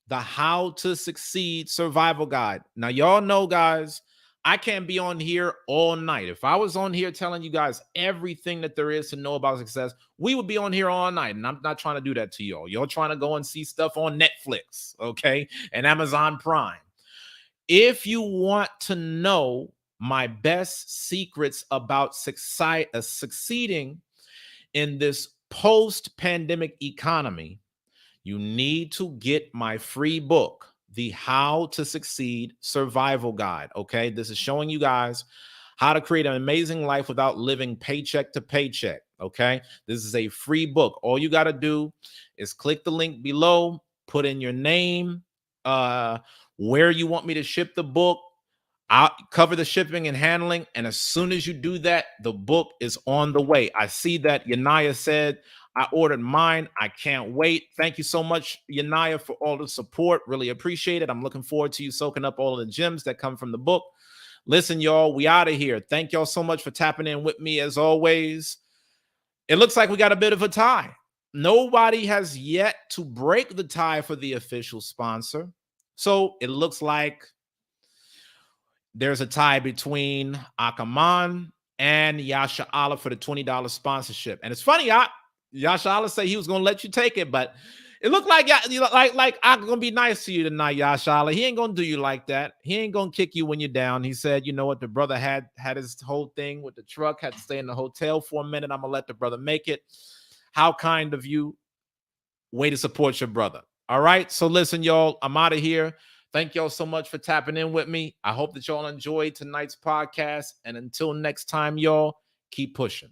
The How to Succeed Survival Guide. Now, y'all know, guys, I can't be on here all night. If I was on here telling you guys everything that there is to know about success, we would be on here all night. And I'm not trying to do that to y'all. Y'all trying to go and see stuff on Netflix, okay, and Amazon Prime. If you want to know my best secrets about succeeding in this post-pandemic economy, you need to get my free book, The How to Succeed Survival Guide. Okay, this is showing you guys how to create an amazing life without living paycheck to paycheck. Okay, this is a free book. All you got to do is click the link below, put in your name, where you want me to ship the book. I'll cover the shipping and handling. And as soon as you do that, the book is on the way. I see that Yanaya said, I ordered mine. I can't wait. Thank you so much, Yanaya, for all the support. Really appreciate it. I'm looking forward to you soaking up all of the gems that come from the book. Listen, y'all, we out of here. Thank y'all so much for tapping in with me as always. It looks like we got a bit of a tie. Nobody has yet to break the tie for the official sponsor. So it looks like there's a tie between Akaman and Yasha Allah for the $20 sponsorship. And it's funny, Yasha Allah said he was going to let you take it, but it looked like I'm going to be nice to you tonight, Yasha Allah. He ain't going to do you like that. He ain't going to kick you when you're down. He said, you know what, the brother had his whole thing with the truck, had to stay in the hotel for a minute. I'm going to let the brother make it. How kind of you. Way to support your brother. All right, so listen, y'all, I'm out of here. Thank y'all so much for tapping in with me. I hope that y'all enjoyed tonight's podcast. And until next time, y'all, keep pushing.